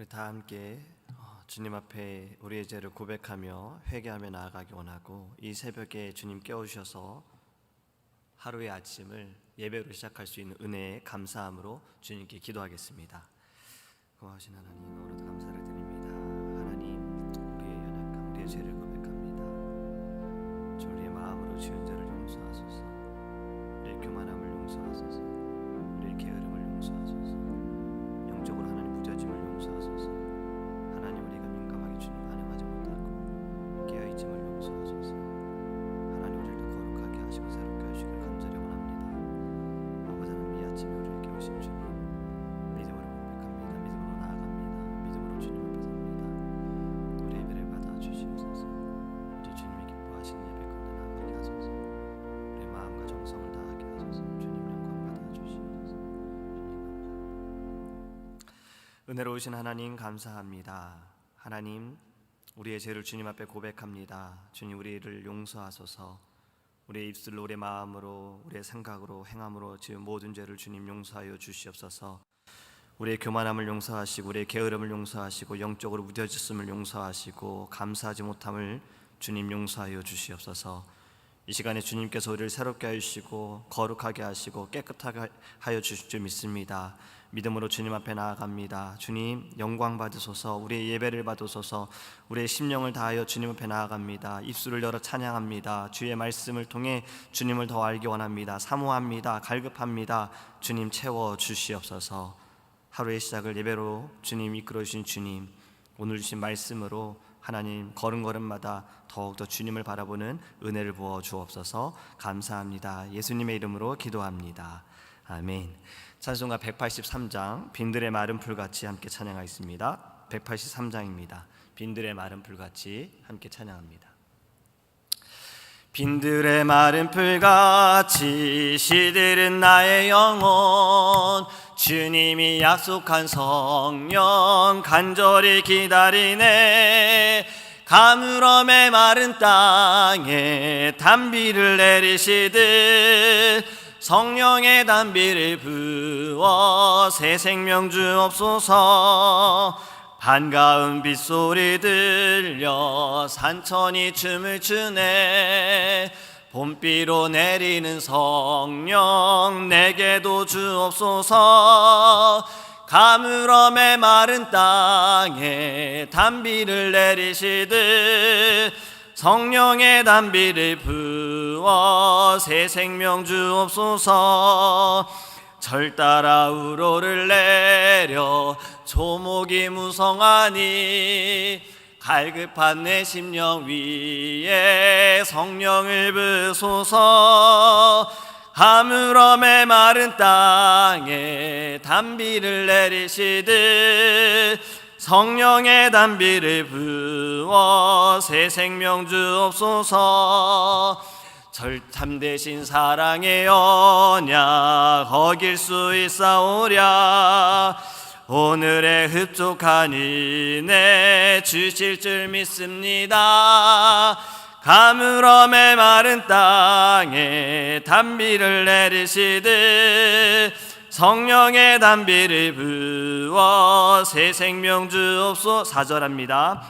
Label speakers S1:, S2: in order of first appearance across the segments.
S1: 우리 다 함께 주님 앞에 우리의 죄를 고백하며 회개하며 나아가기 원하고, 이 새벽에 주님 깨우셔서 하루의 아침을 예배로 시작할 수 있는 은혜에 감사함으로 주님께 기도하겠습니다. 고마우신 하나님, 오늘도 감사를 드립니다. 하나님, 우리의 연약함, 우리의 죄를 고백합니다. 주 우리의 마음으로 지은 죄를 용서하소서. 우리의 교만함을 용서하소서. 우리의 게으름을 용서하소서. 영적으로 하나님 부자짐을 용서하소서. 하나님, 우리가 민감하게 주님 반응하지 못하고 깨어있음을 용서하소서. 하나님, 우리를 거룩하게 하시고 새롭게 하시기를 간절히 원합니다. 아버지 하나님, 이 아침에 우리를 깨우신 주님, 믿음으로 고백합니다. 믿음으로 나아갑니다. 믿음으로 주님 앞에 섭니다. 우리 예배를 받아주시옵소서. 우리 주님이 기뻐하시는 예배 가운데 나아가게 하소서. 우리의 마음과 정성을 다하게 하소서. 주님 영광 받아주시옵소서. 은혜로우신 하나님, 감사합니다. 하나님, 우리의 죄를 주님 앞에 고백합니다. 주님, 우리를 용서하소서. 우리의 입술로, 우리의 마음으로, 우리의 생각으로, 행함으로 지은 모든 죄를 주님 용서하여 주시옵소서. 우리의 교만함을 용서하시고, 우리의 게으름을 용서하시고, 영적으로 무뎌졌음을 용서하시고, 감사하지 못함을 주님 용서하여 주시옵소서. 이 시간에 주님께서 우리를 새롭게 하시고 거룩하게 하시고 깨끗하게 하여 주실 줄 믿습니다. 믿음으로 주님 앞에 나아갑니다. 주님, 영광 받으소서. 우리의 예배를 받으소서. 우리의 심령을 다하여 주님 앞에 나아갑니다. 입술을 열어 찬양합니다. 주의 말씀을 통해 주님을 더 알기 원합니다. 사모합니다. 갈급합니다. 주님, 채워 주시옵소서. 하루의 시작을 예배로 주님 이끌어 주신 주님, 오늘 주신 말씀으로 하나님 걸음걸음마다 더욱더 주님을 바라보는 은혜를 부어 주옵소서. 감사합니다. 예수님의 이름으로 기도합니다. 아멘. 찬송가 183장 빈들의 마른 풀같이 함께 찬양하겠습니다. 183장입니다. 빈들의 마른 풀같이 함께 찬양합니다. 빈들의 마른 풀같이 시들은 나의 영혼, 주님이 약속한 성령 간절히 기다리네. 가물어 메마른 땅에 단비를 내리시듯 성령의 단비를 부어 새 생명 주옵소서. 반가운 빗소리 들려 산천이 춤을 추네. 봄비로 내리는 성령 내게도 주옵소서. 가물어 메마른 땅에 단비를 내리시듯 성령의 단비를 부어 새 생명 주옵소서. 절 따라 우로를 내려 조목이 무성하니 갈급한 내 심령 위에 성령을 부소서. 가물어 메마른 땅에 단비를 내리시듯 성령의 단비를 부어 새 생명 주옵소서. 절 참되신 사랑의 언약 어길 수 있사오랴. 오늘의 흡족한 은혜 주실 줄 믿습니다. 가물어 메마른 땅에 단비를 내리시듯 성령의 단비를 부어 새 생명 주옵소서. 4절합니다.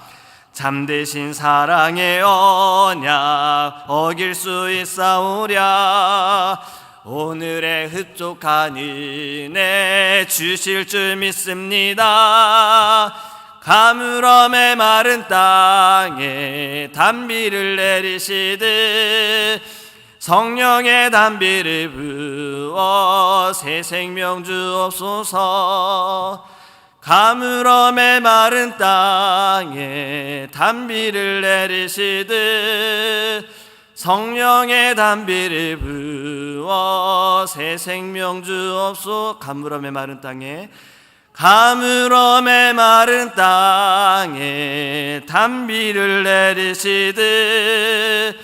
S1: 잠대신 사랑의 언약 어길 수 있사오랴. 오늘의 흡족한 은혜 주실 줄 믿습니다. 가물어 메마른 땅에 단비를 내리시듯 성령의 단비를 부어 새 생명 주옵소서. 가물어 메마른 땅에 단비를 내리시듯 성령의 단비를 부어 새 생명 주옵소서. 가물어 메마른 땅에 가물어 메마른 땅에 단비를 내리시듯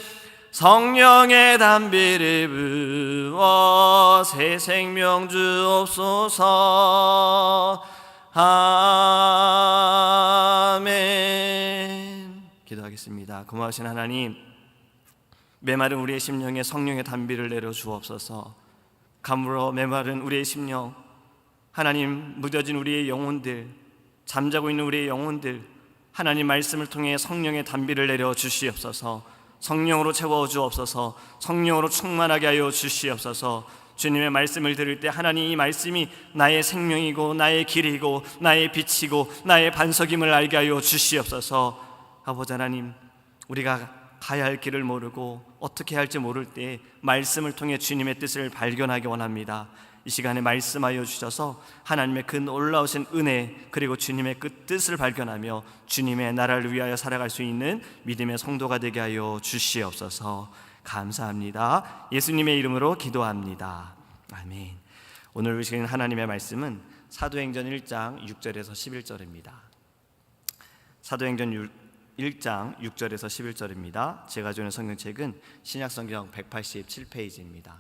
S1: 성령의 단비를 부어 새 생명 주옵소서. 아멘. 기도하겠습니다. 고마우신 하나님, 메마른 우리의 심령에 성령의 단비를 내려 주옵소서. 가물어 메마른 우리의 심령, 하나님 무뎌진 우리의 영혼들 잠자고 있는 우리의 영혼들, 하나님 말씀을 통해 성령의 단비를 내려 주시옵소서. 성령으로 채워 주옵소서. 성령으로 충만하게 하여 주시옵소서. 주님의 말씀을 들을 때 하나님 이 말씀이 나의 생명이고 나의 길이고 나의 빛이고 나의 반석임을 알게 하여 주시옵소서. 아버지 하나님, 우리가 가야 할 길을 모르고 어떻게 할지 모를 때 말씀을 통해 주님의 뜻을 발견하기 원합니다. 이 시간에 말씀하여 주셔서 하나님의 그 놀라우신 은혜 그리고 주님의 그 뜻을 발견하며 주님의 나라를 위하여 살아갈 수 있는 믿음의 성도가 되게 하여 주시옵소서. 감사합니다. 예수님의 이름으로 기도합니다. 아멘. 오늘 보시는 하나님의 말씀은 사도행전 1장 6절에서 11절입니다. 사도행전 1장 6절에서 11절입니다. 제가 주는 성경책은 신약성경 187페이지입니다.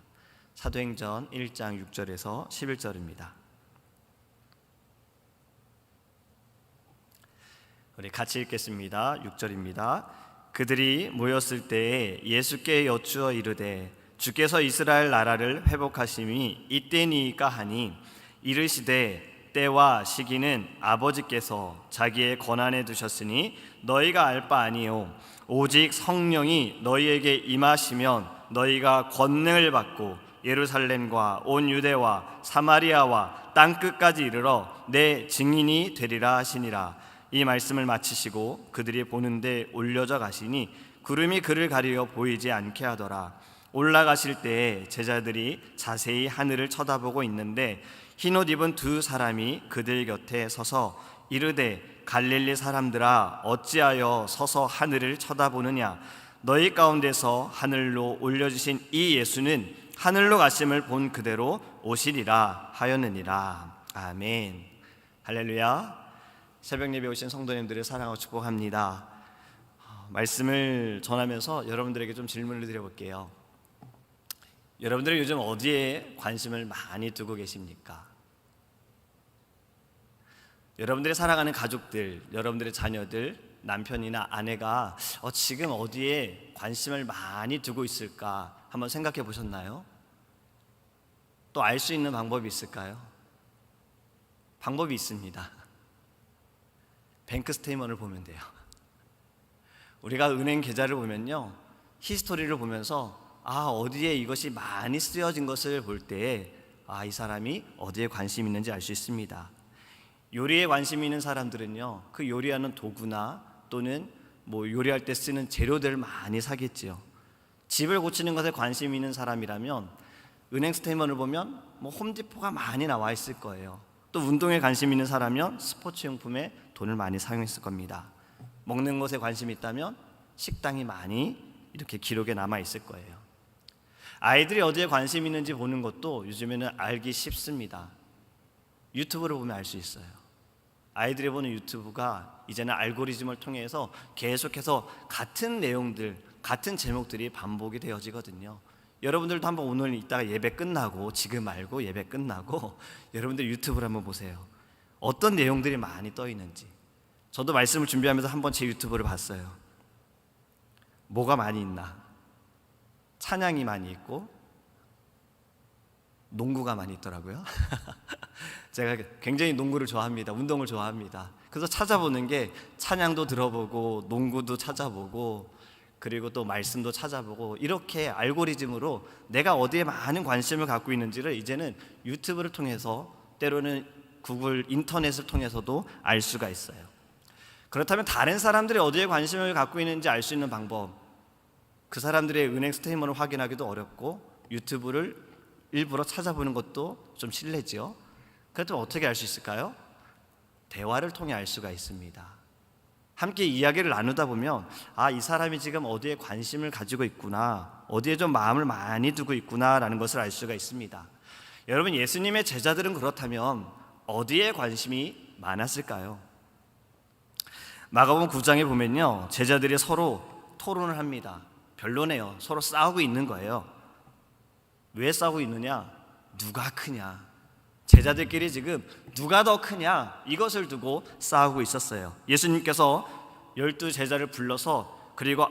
S1: 사도행전 1장 6절에서 11절입니다. 우리 같이 읽겠습니다. 6절입니다. 그들이 모였을 때에 예수께 여쭈어 이르되 주께서 이스라엘 나라를 회복하심이 이때니까 하니 이르시되 때와 시기는 아버지께서 자기의 권한에 두셨으니 너희가 알 바 아니요 오직 성령이 너희에게 임하시면 너희가 권능을 받고 예루살렘과 온 유대와 사마리아와 땅끝까지 이르러 내 증인이 되리라 하시니라. 이 말씀을 마치시고 그들이 보는데 올려져 가시니 구름이 그를 가리어 보이지 않게 하더라. 올라가실 때에 제자들이 자세히 하늘을 쳐다보고 있는데 흰옷 입은 두 사람이 그들 곁에 서서 이르되 갈릴리 사람들아 어찌하여 서서 하늘을 쳐다보느냐. 너희 가운데서 하늘로 올려주신 이 예수는 하늘로 가심을 본 그대로 오시리라 하였느니라. 아멘. 할렐루야. 새벽 예배 오신 성도님들을 사랑하고 축복합니다. 말씀을 전하면서 여러분들에게 좀 질문을 드려볼게요. 여러분들은 요즘 어디에 관심을 많이 두고 계십니까? 여러분들의 사랑하는 가족들, 여러분들의 자녀들, 남편이나 아내가 지금 어디에 관심을 많이 두고 있을까 한번 생각해 보셨나요? 또 알 수 있는 방법이 있을까요? 방법이 있습니다. 뱅크 스테이먼을 보면 돼요. 우리가 은행 계좌를 보면요, 히스토리를 보면서 어디에 이것이 많이 쓰여진 것을 볼 때에 이 사람이 어디에 관심이 있는지 알 수 있습니다. 요리에 관심이 있는 사람들은요, 그 요리하는 도구나 또는 요리할 때 쓰는 재료들을 많이 사겠지요. 집을 고치는 것에 관심이 있는 사람이라면 은행 스테이먼을 보면 홈디포가 많이 나와 있을 거예요. 또 운동에 관심 있는 사람이면 스포츠용품에 돈을 많이 사용했을 겁니다. 먹는 것에 관심이 있다면 식당이 많이 이렇게 기록에 남아 있을 거예요. 아이들이 어디에 관심 있는지 보는 것도 요즘에는 알기 쉽습니다. 유튜브를 보면 알 수 있어요. 아이들이 보는 유튜브가 이제는 알고리즘을 통해서 계속해서 같은 내용들, 같은 제목들이 반복이 되어지거든요. 여러분들도 한번 오늘 이따가 예배 끝나고, 지금 말고 예배 끝나고 여러분들 유튜브를 한번 보세요. 어떤 내용들이 많이 떠 있는지. 저도 말씀을 준비하면서 한번 제 유튜브를 봤어요. 뭐가 많이 있나? 찬양이 많이 있고 농구가 많이 있더라고요. 제가 굉장히 농구를 좋아합니다. 운동을 좋아합니다. 그래서 찾아보는 게 찬양도 들어보고 농구도 찾아보고 그리고 또 말씀도 찾아보고, 이렇게 알고리즘으로 내가 어디에 많은 관심을 갖고 있는지를 이제는 유튜브를 통해서, 때로는 구글 인터넷을 통해서도 알 수가 있어요. 그렇다면 다른 사람들이 어디에 관심을 갖고 있는지 알 수 있는 방법, 그 사람들의 은행 스테이트먼을 확인하기도 어렵고 유튜브를 일부러 찾아보는 것도 좀 실례죠. 그렇다면 어떻게 알 수 있을까요? 대화를 통해 알 수가 있습니다. 함께 이야기를 나누다 보면 이 사람이 지금 어디에 관심을 가지고 있구나, 어디에 좀 마음을 많이 두고 있구나라는 것을 알 수가 있습니다. 여러분, 예수님의 제자들은 그렇다면 어디에 관심이 많았을까요? 마가복음 9장에 보면요, 제자들이 서로 토론을 합니다. 별로네요. 서로 싸우고 있는 거예요. 왜 싸우고 있느냐? 누가 크냐? 제자들끼리 지금 누가 더 크냐, 이것을 두고 싸우고 있었어요. 예수님께서 12 제자를 불러서, 그리고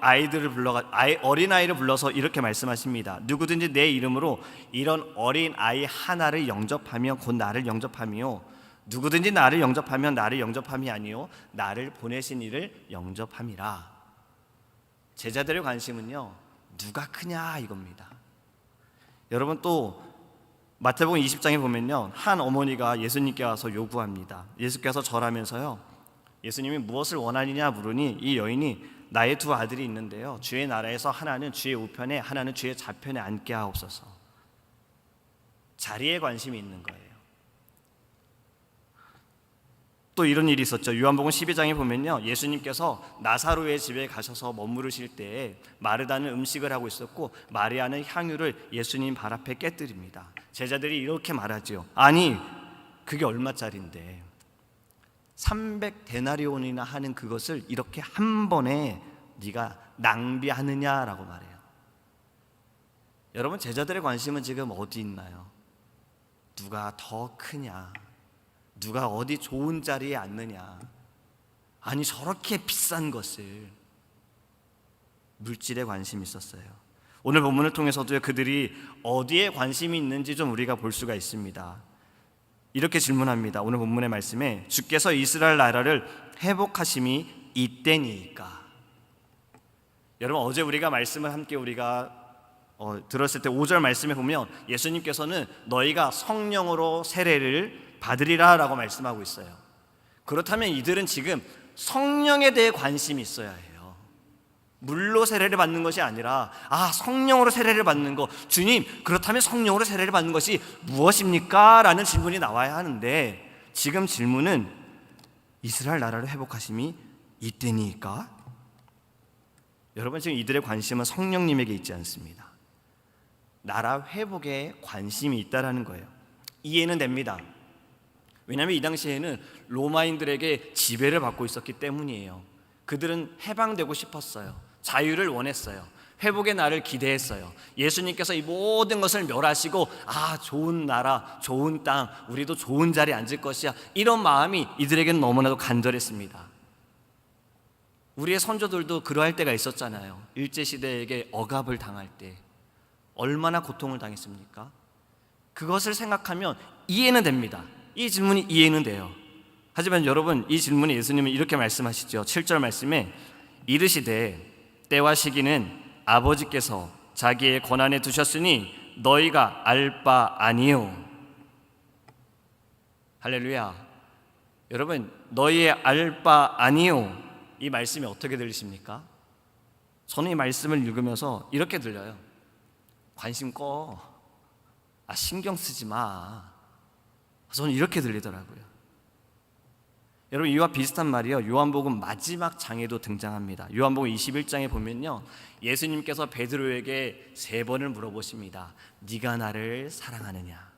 S1: 어린아이를 불러서 이렇게 말씀하십니다. 누구든지 내 이름으로 이런 어린아이 하나를 영접하면 곧 나를 영접하며, 누구든지 나를 영접하면 나를 영접함이 아니요 나를 보내신 이를 영접함이라. 제자들의 관심은요, 누가 크냐 이겁니다. 여러분, 또 마태복음 20장에 보면요, 한 어머니가 예수님께 와서 요구합니다. 예수께서 절하면서요, 예수님이 무엇을 원하느냐 물으니 이 여인이 나의 두 아들이 있는데요, 주의 나라에서 하나는 주의 우편에 하나는 주의 좌편에 앉게 하옵소서. 자리에 관심이 있는 거예요. 또 이런 일이 있었죠. 요한복음 12장에 보면요, 예수님께서 나사로의 집에 가셔서 머무르실 때에 마르다는 음식을 하고 있었고 마리아는 향유를 예수님 발 앞에 깨뜨립니다. 제자들이 이렇게 말하지요. 아니, 그게 얼마짜린데 300데나리온이나 하는 그것을 이렇게 한 번에 네가 낭비하느냐라고 말해요. 여러분, 제자들의 관심은 지금 어디 있나요? 누가 더 크냐, 누가 어디 좋은 자리에 앉느냐. 아니, 저렇게 비싼 것을. 물질에 관심이 있었어요. 오늘 본문을 통해서도 그들이 어디에 관심이 있는지 좀 우리가 볼 수가 있습니다. 이렇게 질문합니다. 오늘 본문의 말씀에 주께서 이스라엘 나라를 회복하심이 이때니까. 여러분, 어제 우리가 말씀을 함께 우리가 들었을 때 5절 말씀에 보면 예수님께서는 너희가 성령으로 세례를 받으리라 라고 말씀하고 있어요. 그렇다면 이들은 지금 성령에 대해 관심이 있어야 해요. 물로 세례를 받는 것이 아니라 성령으로 세례를 받는 것. 주님, 그렇다면 성령으로 세례를 받는 것이 무엇입니까? 라는 질문이 나와야 하는데 지금 질문은 이스라엘 나라를 회복하심이 이때니까? 여러분, 지금 이들의 관심은 성령님에게 있지 않습니다. 나라 회복에 관심이 있다라는 거예요. 이해는 됩니다. 왜냐하면 이 당시에는 로마인들에게 지배를 받고 있었기 때문이에요. 그들은 해방되고 싶었어요. 자유를 원했어요. 회복의 날을 기대했어요. 예수님께서 이 모든 것을 멸하시고 좋은 나라, 좋은 땅, 우리도 좋은 자리에 앉을 것이야, 이런 마음이 이들에게는 너무나도 간절했습니다. 우리의 선조들도 그러할 때가 있었잖아요. 일제시대에게 억압을 당할 때 얼마나 고통을 당했습니까? 그것을 생각하면 이해는 됩니다. 이 질문이 이해는 돼요. 하지만 여러분, 이 질문에 예수님은 이렇게 말씀하시죠. 7절 말씀에 이르시되 때와 시기는 아버지께서 자기의 권한에 두셨으니 너희가 알 바 아니요. 할렐루야. 여러분, 너희의 알 바 아니요, 이 말씀이 어떻게 들리십니까? 저는 이 말씀을 읽으면서 이렇게 들려요. 관심 꺼. 신경 쓰지 마. 저는 이렇게 들리더라고요. 여러분, 이와 비슷한 말이요, 요한복음 마지막 장에도 등장합니다. 요한복음 21장에 보면요, 예수님께서 베드로에게 3번을 물어보십니다. 네가 나를 사랑하느냐?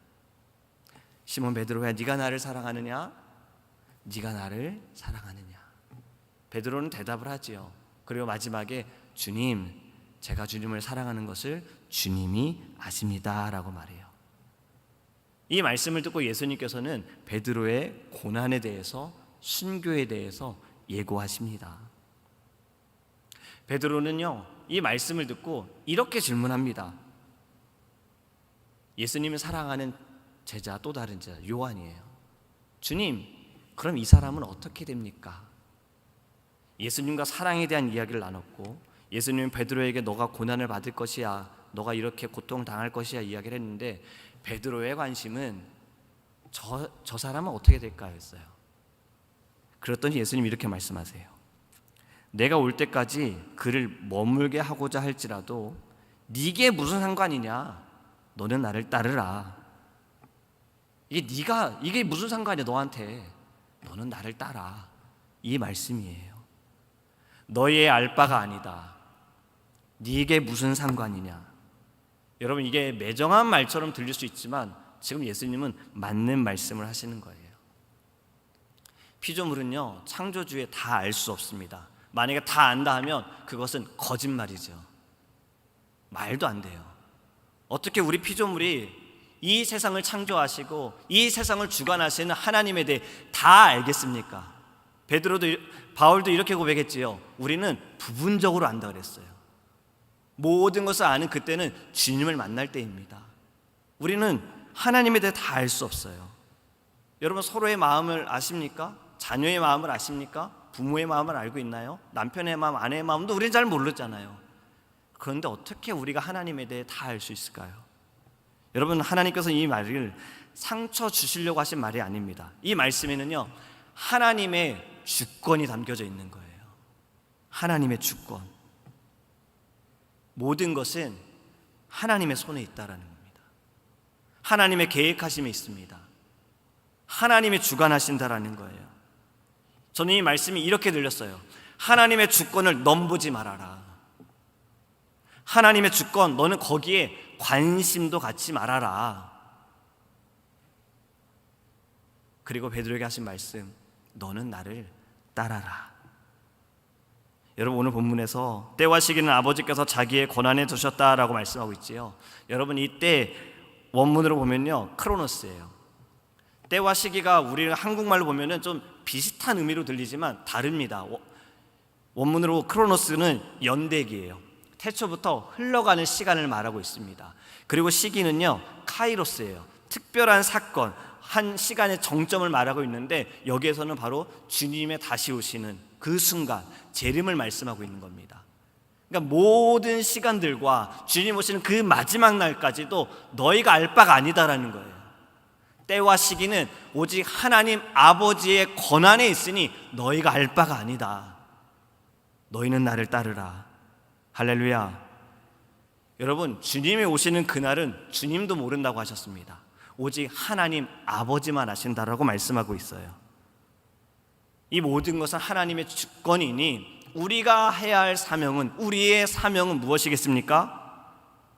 S1: 시몬 베드로야, 네가 나를 사랑하느냐? 네가 나를 사랑하느냐? 베드로는 대답을 하지요. 그리고 마지막에 주님, 제가 주님을 사랑하는 것을 주님이 아십니다 라고 말해요. 이 말씀을 듣고 예수님께서는 베드로의 고난에 대해서, 순교에 대해서 예고하십니다. 베드로는요, 이 말씀을 듣고 이렇게 질문합니다. 예수님을 사랑하는 제자, 또 다른 제자 요한이에요. 주님, 그럼 이 사람은 어떻게 됩니까? 예수님과 사랑에 대한 이야기를 나눴고 예수님은 베드로에게 너가 고난을 받을 것이야, 너가 이렇게 고통을 당할 것이야 이야기를 했는데 베드로의 관심은 저 사람은 어떻게 될까 했어요. 그랬더니 예수님이 이렇게 말씀하세요. 내가 올 때까지 그를 머물게 하고자 할지라도 네게 무슨 상관이냐? 너는 나를 따르라. 이게 무슨 상관이야 너한테? 너는 나를 따라. 이 말씀이에요. 너희의 알 바가 아니다. 네게 무슨 상관이냐? 여러분, 이게 매정한 말처럼 들릴 수 있지만 지금 예수님은 맞는 말씀을 하시는 거예요. 피조물은요, 창조주에 다 알 수 없습니다. 만약에 다 안다 하면 그것은 거짓말이죠. 말도 안 돼요. 어떻게 우리 피조물이 이 세상을 창조하시고 이 세상을 주관하시는 하나님에 대해 다 알겠습니까? 바울도 이렇게 고백했지요. 우리는 부분적으로 안다 그랬어요. 모든 것을 아는 그때는 주님을 만날 때입니다. 우리는 하나님에 대해 다 알 수 없어요. 여러분 서로의 마음을 아십니까? 자녀의 마음을 아십니까? 부모의 마음을 알고 있나요? 남편의 마음, 아내의 마음도 우리는 잘 모르잖아요. 그런데 어떻게 우리가 하나님에 대해 다 알 수 있을까요? 여러분, 하나님께서 이 말을 상처 주시려고 하신 말이 아닙니다. 이 말씀에는요, 하나님의 주권이 담겨져 있는 거예요. 하나님의 주권. 모든 것은 하나님의 손에 있다라는 겁니다. 하나님의 계획하심이 있습니다. 하나님이 주관하신다라는 거예요. 저는 이 말씀이 이렇게 들렸어요. 하나님의 주권을 넘보지 말아라. 하나님의 주권, 너는 거기에 관심도 갖지 말아라. 그리고 베드로에게 하신 말씀, 너는 나를 따라라. 여러분, 오늘 본문에서 때와 시기는 아버지께서 자기의 권한에 두셨다라고 말씀하고 있지요. 여러분, 이때 원문으로 보면요, 크로노스예요. 때와 시기가 우리가 한국말로 보면은 좀 비슷한 의미로 들리지만 다릅니다. 원문으로 크로노스는 연대기예요. 태초부터 흘러가는 시간을 말하고 있습니다. 그리고 시기는요, 카이로스예요. 특별한 사건, 한 시간의 정점을 말하고 있는데 여기에서는 바로 주님의 다시 오시는 그 순간, 재림을 말씀하고 있는 겁니다. 그러니까 모든 시간들과 주님 오시는 그 마지막 날까지도 너희가 알 바가 아니다라는 거예요. 때와 시기는 오직 하나님 아버지의 권한에 있으니 너희가 알 바가 아니다. 너희는 나를 따르라. 할렐루야. 여러분, 주님이 오시는 그날은 주님도 모른다고 하셨습니다. 오직 하나님 아버지만 아신다라고 말씀하고 있어요. 이 모든 것은 하나님의 주권이니 우리가 해야 할 사명은, 우리의 사명은 무엇이겠습니까?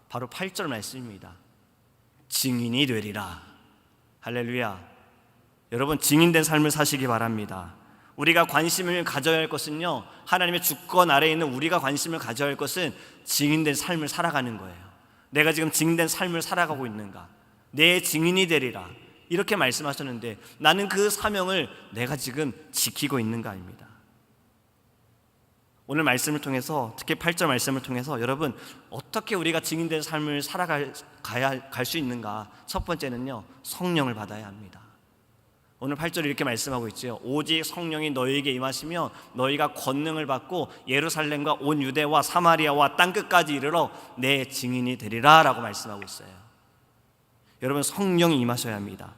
S1: 바로 8절 말씀입니다. 증인이 되리라. 할렐루야. 여러분, 증인된 삶을 사시기 바랍니다. 우리가 관심을 가져야 할 것은요, 하나님의 주권 아래에 있는 우리가 관심을 가져야 할 것은 증인된 삶을 살아가는 거예요. 내가 지금 증인된 삶을 살아가고 있는가? 내 증인이 되리라, 이렇게 말씀하셨는데 나는 그 사명을 내가 지금 지키고 있는가입니다. 오늘 말씀을 통해서, 특히 8절 말씀을 통해서 여러분, 어떻게 우리가 증인된 삶을 살아갈 수 있는가? 첫 번째는요, 성령을 받아야 합니다. 오늘 8절에 이렇게 말씀하고 있죠. 오직 성령이 너희에게 임하시며 너희가 권능을 받고 예루살렘과 온 유대와 사마리아와 땅끝까지 이르러 내 증인이 되리라 라고 말씀하고 있어요. 여러분, 성령이 임하셔야 합니다.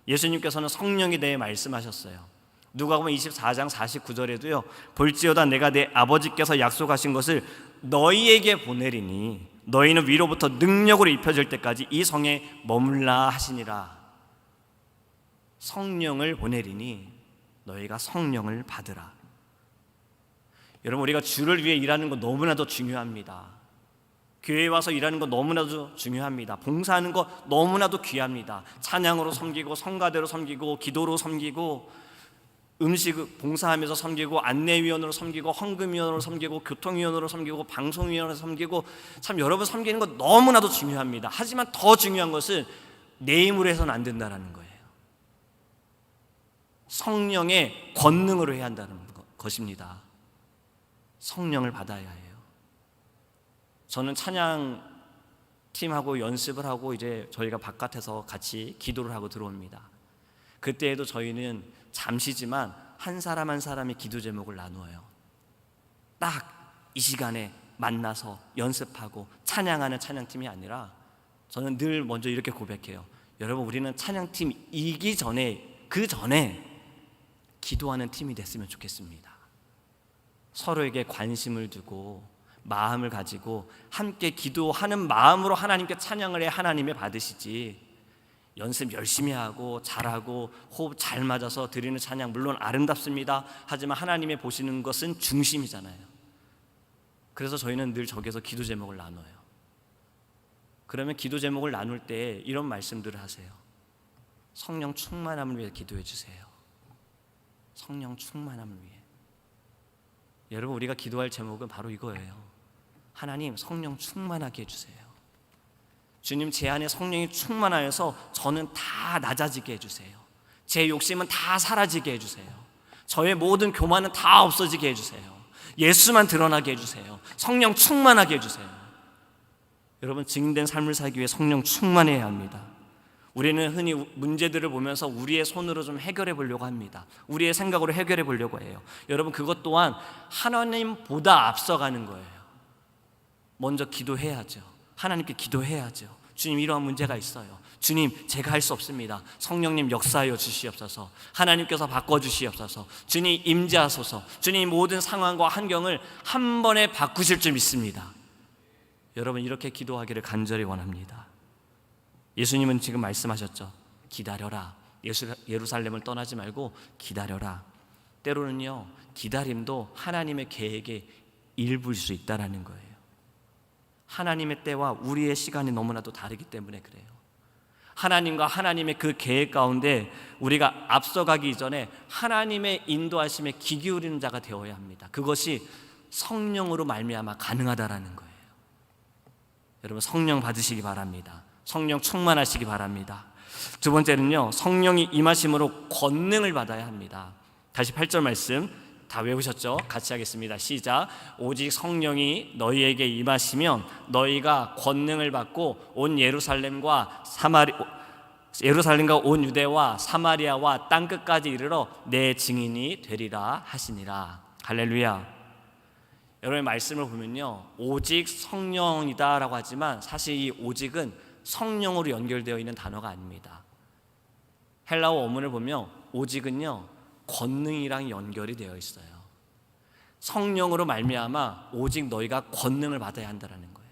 S1: 예수님께서는 성령에 대해 말씀하셨어요. 누가복음 24장 49절에도요, 볼지어다 내가 내 아버지께서 약속하신 것을 너희에게 보내리니 너희는 위로부터 능력으로 입혀질 때까지 이 성에 머물라 하시니라. 성령을 보내리니 너희가 성령을 받으라. 여러분, 우리가 주를 위해 일하는 거 너무나도 중요합니다. 교회에 와서 일하는 거 너무나도 중요합니다. 봉사하는 거 너무나도 귀합니다. 찬양으로 섬기고, 성가대로 섬기고, 기도로 섬기고, 음식 봉사하면서 섬기고, 안내위원으로 섬기고, 헌금위원으로 섬기고, 교통위원으로 섬기고, 방송위원으로 섬기고, 참 여러분 섬기는 거 너무나도 중요합니다. 하지만 더 중요한 것은 내 힘으로 해서는 안 된다는 거예요. 성령의 권능으로 해야 한다는 것입니다. 성령을 받아야 해요. 저는 찬양팀하고 연습을 하고 이제 저희가 바깥에서 같이 기도를 하고 들어옵니다. 그때에도 저희는 잠시지만 한 사람 한 사람이 기도 제목을 나누어요. 딱 이 시간에 만나서 연습하고 찬양하는 찬양팀이 아니라 저는 늘 먼저 이렇게 고백해요. 여러분, 우리는 찬양팀이기 전에, 그 전에 기도하는 팀이 됐으면 좋겠습니다. 서로에게 관심을 두고 마음을 가지고 함께 기도하는 마음으로 하나님께 찬양을 해 하나님의 받으시지, 연습 열심히 하고 잘하고 호흡 잘 맞아서 드리는 찬양 물론 아름답습니다. 하지만 하나님의 보시는 것은 중심이잖아요. 그래서 저희는 늘 저기서 기도 제목을 나눠요. 그러면 기도 제목을 나눌 때 이런 말씀들을 하세요. 성령 충만함을 위해 기도해 주세요. 성령 충만함을 위해. 여러분, 우리가 기도할 제목은 바로 이거예요. 하나님, 성령 충만하게 해주세요. 주님, 제 안에 성령이 충만하여서 저는 다 낮아지게 해주세요. 제 욕심은 다 사라지게 해주세요. 저의 모든 교만은 다 없어지게 해주세요. 예수만 드러나게 해주세요. 성령 충만하게 해주세요. 여러분, 증인된 삶을 살기 위해 성령 충만해야 합니다. 우리는 흔히 문제들을 보면서 우리의 손으로 좀 해결해 보려고 합니다. 우리의 생각으로 해결해 보려고 해요. 여러분, 그것 또한 하나님보다 앞서가는 거예요. 먼저 기도해야죠. 하나님께 기도해야죠. 주님, 이러한 문제가 있어요. 주님, 제가 할 수 없습니다. 성령님 역사하여 주시옵소서. 하나님께서 바꿔주시옵소서. 주님 임재하소서. 주님 모든 상황과 환경을 한 번에 바꾸실 줄 믿습니다. 여러분, 이렇게 기도하기를 간절히 원합니다. 예수님은 지금 말씀하셨죠. 기다려라. 예루살렘을 떠나지 말고 기다려라. 때로는요, 기다림도 하나님의 계획의 일부일 수 있다라는 거예요. 하나님의 때와 우리의 시간이 너무나도 다르기 때문에 그래요. 하나님과 하나님의 그 계획 가운데 우리가 앞서가기 이전에 하나님의 인도하심에 귀 기울이는 자가 되어야 합니다. 그것이 성령으로 말미암아 가능하다라는 거예요. 여러분, 성령 받으시기 바랍니다. 성령 충만하시기 바랍니다. 두 번째는요, 성령이 임하심으로 권능을 받아야 합니다. 다시 8절 말씀 다 외우셨죠? 같이 하겠습니다. 시작. 오직 성령이 너희에게 임하시면 너희가 권능을 받고 온 예루살렘과 온 유대와 사마리아와 땅끝까지 이르러 내 증인이 되리라 하시니라. 할렐루야. 여러분의 말씀을 보면요, 오직 성령이다라고 하지만 사실 이 오직은 성령으로 연결되어 있는 단어가 아닙니다. 헬라어 원문을 보면 오직은요, 권능이랑 연결이 되어 있어요. 성령으로 말미암아 오직 너희가 권능을 받아야 한다는 거예요.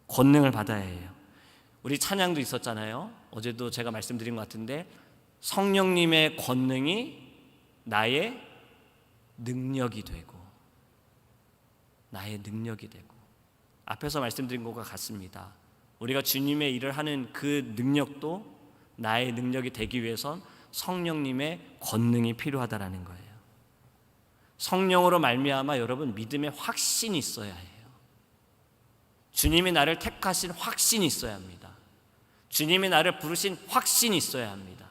S1: 권능을 받아야 해요. 우리 찬양도 있었잖아요. 어제도 제가 말씀드린 것 같은데, 성령님의 권능이 나의 능력이 되고, 나의 능력이 되고, 앞에서 말씀드린 것과 같습니다. 우리가 주님의 일을 하는 그 능력도 나의 능력이 되기 위해선 성령님의 권능이 필요하다라는 거예요. 성령으로 말미암아 여러분, 믿음의 확신이 있어야 해요. 주님이 나를 택하신 확신이 있어야 합니다. 주님이 나를 부르신 확신이 있어야 합니다.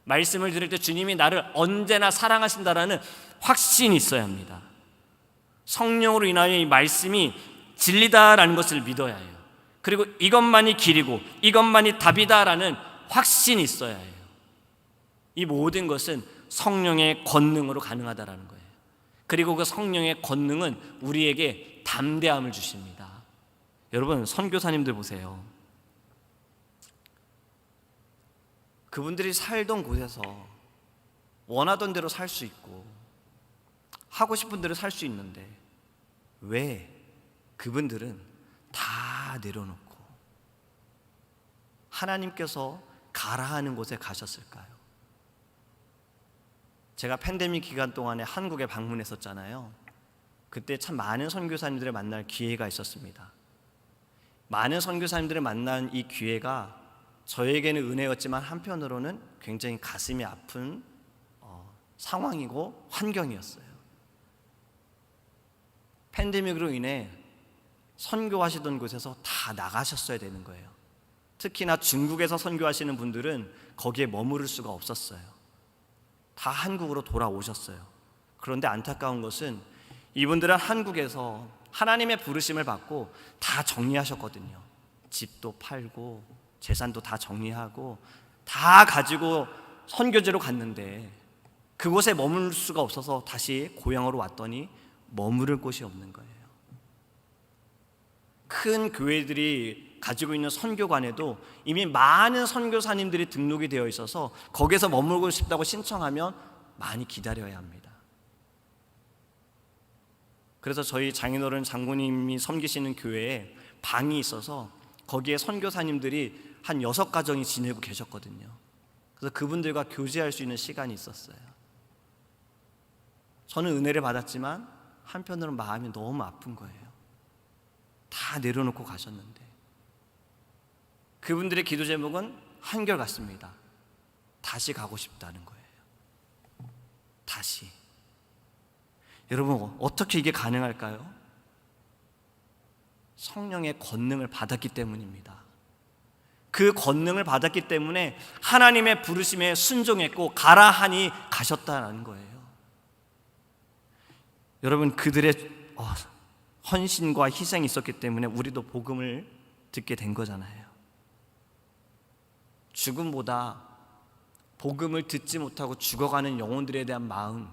S1: 말씀을 들을 때 주님이 나를 언제나 사랑하신다라는 확신이 있어야 합니다. 성령으로 인하여 이 말씀이 진리다라는 것을 믿어야 해요. 그리고 이것만이 길이고 이것만이 답이다라는 확신이 있어야 해요. 이 모든 것은 성령의 권능으로 가능하다라는 거예요. 그리고 그 성령의 권능은 우리에게 담대함을 주십니다. 여러분, 선교사님들 보세요. 그분들이 살던 곳에서 원하던 대로 살 수 있고 하고 싶은 대로 살 수 있는데 왜 그분들은 다 내려놓고 하나님께서 가라 하는 곳에 가셨을까요? 제가 팬데믹 기간 동안에 한국에 방문했었잖아요. 그때 참 많은 선교사님들을 만날 기회가 있었습니다. 많은 선교사님들을 만난 이 기회가 저에게는 은혜였지만 한편으로는 굉장히 가슴이 아픈 상황이고 환경이었어요. 팬데믹으로 인해 선교하시던 곳에서 다 나가셨어야 되는 거예요. 특히나 중국에서 선교하시는 분들은 거기에 머무를 수가 없었어요. 다 한국으로 돌아오셨어요. 그런데 안타까운 것은 이분들은 한국에서 하나님의 부르심을 받고 다 정리하셨거든요. 집도 팔고 재산도 다 정리하고 다 가지고 선교지로 갔는데 그곳에 머물 수가 없어서 다시 고향으로 왔더니 머무를 곳이 없는 거예요. 큰 교회들이 가지고 있는 선교관에도 이미 많은 선교사님들이 등록이 되어 있어서 거기서 머물고 싶다고 신청하면 많이 기다려야 합니다. 그래서 저희 장인어른 장로님이 섬기시는 교회에 방이 있어서 거기에 선교사님들이 한 6가정이 지내고 계셨거든요. 그래서 그분들과 교제할 수 있는 시간이 있었어요. 저는 은혜를 받았지만 한편으로는 마음이 너무 아픈 거예요. 다 내려놓고 가셨는데. 그분들의 기도 제목은 한결같습니다. 다시 가고 싶다는 거예요. 다시. 여러분, 어떻게 이게 가능할까요? 성령의 권능을 받았기 때문입니다. 그 권능을 받았기 때문에 하나님의 부르심에 순종했고 가라 하니 가셨다는 거예요. 여러분, 그들의 헌신과 희생이 있었기 때문에 우리도 복음을 듣게 된 거잖아요. 죽음보다 복음을 듣지 못하고 죽어가는 영혼들에 대한 마음,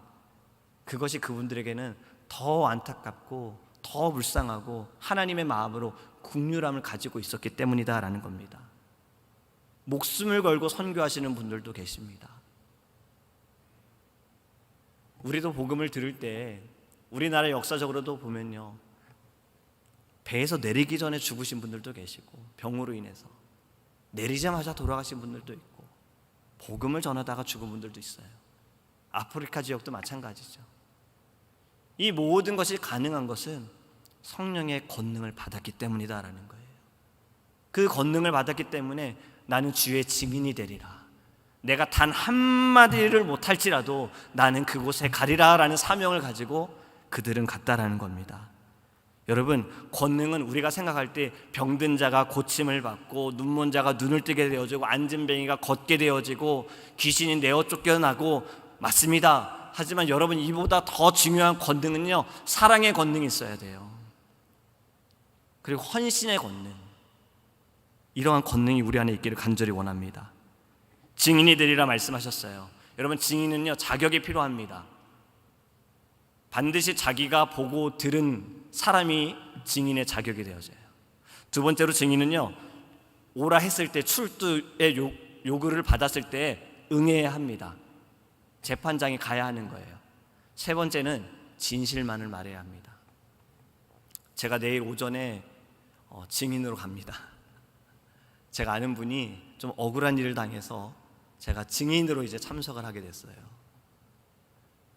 S1: 그것이 그분들에게는 더 안타깝고 더 불쌍하고 하나님의 마음으로 긍휼함을 가지고 있었기 때문이다라는 겁니다. 목숨을 걸고 선교하시는 분들도 계십니다. 우리도 복음을 들을 때 우리나라 역사적으로도 보면요, 배에서 내리기 전에 죽으신 분들도 계시고, 병으로 인해서 내리자마자 돌아가신 분들도 있고, 복음을 전하다가 죽은 분들도 있어요. 아프리카 지역도 마찬가지죠. 이 모든 것이 가능한 것은 성령의 권능을 받았기 때문이다라는 거예요. 그 권능을 받았기 때문에 나는 주의 증인이 되리라, 내가 단 한마디를 못할지라도 나는 그곳에 가리라라는 사명을 가지고 그들은 갔다라는 겁니다. 여러분, 권능은 우리가 생각할 때 병든 자가 고침을 받고 눈먼 자가 눈을 뜨게 되어지고 앉은 뱅이가 걷게 되어지고 귀신이 내어 쫓겨나고, 맞습니다. 하지만 여러분, 이보다 더 중요한 권능은요, 사랑의 권능이 있어야 돼요. 그리고 헌신의 권능, 이러한 권능이 우리 안에 있기를 간절히 원합니다. 증인이 되리라 말씀하셨어요. 여러분, 증인은요, 자격이 필요합니다. 반드시 자기가 보고 들은 사람이 증인의 자격이 되어져요. 두 번째로, 증인은요, 오라 했을 때, 출두의 요구를 받았을 때 응해야 합니다. 재판장에 가야 하는 거예요. 세 번째는 진실만을 말해야 합니다. 제가 내일 오전에 증인으로 갑니다. 제가 아는 분이 좀 억울한 일을 당해서 제가 증인으로 이제 참석을 하게 됐어요.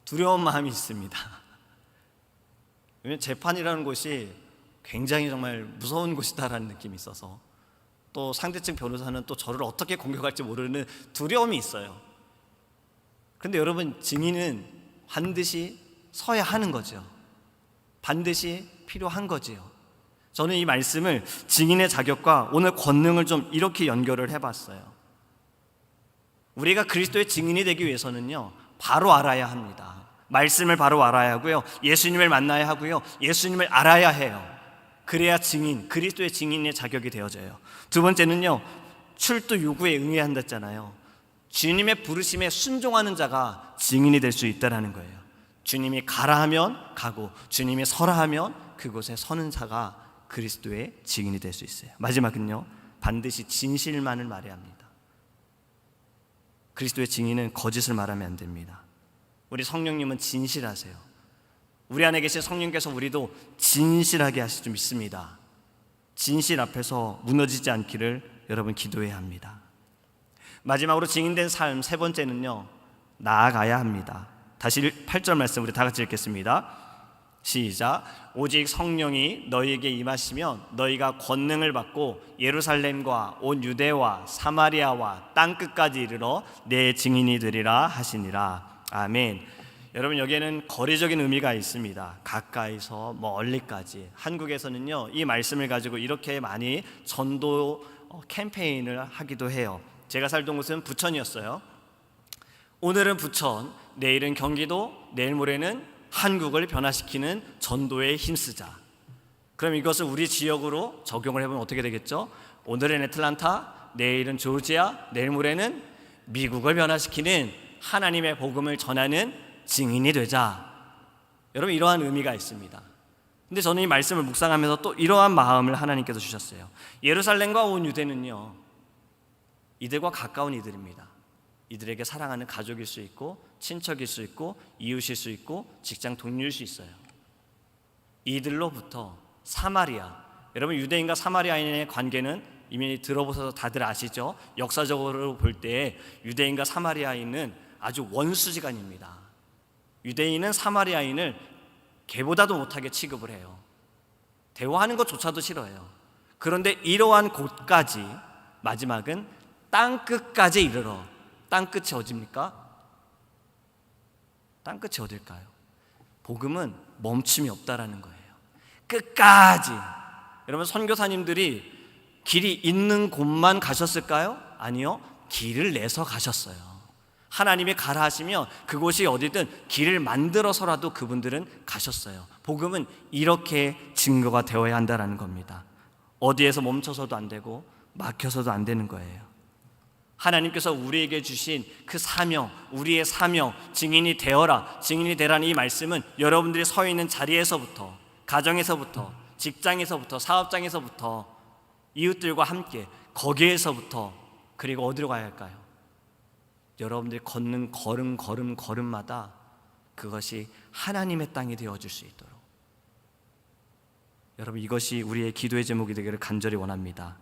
S1: 두려운 마음이 있습니다. 왜냐하면 재판이라는 곳이 굉장히 정말 무서운 곳이다라는 느낌이 있어서, 또 상대측 변호사는 또 저를 어떻게 공격할지 모르는 두려움이 있어요. 그런데 여러분, 증인은 반드시 서야 하는 거죠. 반드시 필요한 거지요. 저는 이 말씀을 증인의 자격과 오늘 권능을 좀 이렇게 연결을 해봤어요. 우리가 그리스도의 증인이 되기 위해서는요, 바로 알아야 합니다. 말씀을 바로 알아야 하고요, 예수님을 만나야 하고요, 예수님을 알아야 해요. 그래야 증인, 그리스도의 증인의 자격이 되어져요. 두 번째는요, 출두 요구에 응해야 한다잖아요. 주님의 부르심에 순종하는 자가 증인이 될 수 있다는 거예요. 주님이 가라 하면 가고, 주님이 서라 하면 그곳에 서는 자가 그리스도의 증인이 될 수 있어요. 마지막은요, 반드시 진실만을 말해야 합니다. 그리스도의 증인은 거짓을 말하면 안 됩니다. 우리 성령님은 진실하세요. 우리 안에 계신 성령께서 우리도 진실하게 하실 줄 믿습니다. 진실 앞에서 무너지지 않기를 여러분 기도해야 합니다. 마지막으로 증인된 삶, 세 번째는요, 나아가야 합니다. 다시 8절 말씀 우리 다 같이 읽겠습니다. 시작. 오직 성령이 너희에게 임하시면 너희가 권능을 받고 예루살렘과 온 유대와 사마리아와 땅끝까지 이르러 내 증인이 되리라 하시니라. 아멘. 여러분, 여기에는 거리적인 의미가 있습니다. 가까이서 멀리까지. 한국에서는요, 이 말씀을 가지고 이렇게 많이 전도 캠페인을 하기도 해요. 제가 살던 곳은 부천이었어요. 오늘은 부천, 내일은 경기도, 내일 모레는 한국을 변화시키는 전도에 힘쓰자. 그럼 이것을 우리 지역으로 적용을 해보면 어떻게 되겠죠? 오늘은 애틀란타, 내일은 조지아, 내일 모레는 미국을 변화시키는 하나님의 복음을 전하는 증인이 되자. 여러분, 이러한 의미가 있습니다. 근데 저는 이 말씀을 묵상하면서 또 이러한 마음을 하나님께서 주셨어요. 예루살렘과 온 유대는요, 이들과 가까운 이들입니다. 이들에게 사랑하는 가족일 수 있고, 친척일 수 있고, 이웃일 수 있고, 직장 동료일 수 있어요. 이들로부터 사마리아, 여러분, 유대인과 사마리아인의 관계는 이미 들어보셔서 다들 아시죠? 역사적으로 볼 때 유대인과 사마리아인은 아주 원수지간입니다. 유대인은 사마리아인을 개보다도 못하게 취급을 해요. 대화하는 것조차도 싫어해요. 그런데 이러한 곳까지, 마지막은 땅끝까지 이르러. 땅끝이 어디입니까? 땅끝이 어딜까요? 복음은 멈춤이 없다라는 거예요. 끝까지. 여러분, 선교사님들이 길이 있는 곳만 가셨을까요? 아니요, 길을 내서 가셨어요. 하나님이 가라 하시면 그곳이 어디든 길을 만들어서라도 그분들은 가셨어요. 복음은 이렇게 증거가 되어야 한다는 겁니다. 어디에서 멈춰서도 안 되고 막혀서도 안 되는 거예요. 하나님께서 우리에게 주신 그 사명, 우리의 사명, 증인이 되어라, 증인이 되라는 이 말씀은 여러분들이 서 있는 자리에서부터, 가정에서부터, 직장에서부터, 사업장에서부터, 이웃들과 함께 거기에서부터, 그리고 어디로 가야 할까요? 여러분들이 걷는 걸음마다 그것이 하나님의 땅이 되어줄 수 있도록, 여러분, 이것이 우리의 기도의 제목이 되기를 간절히 원합니다.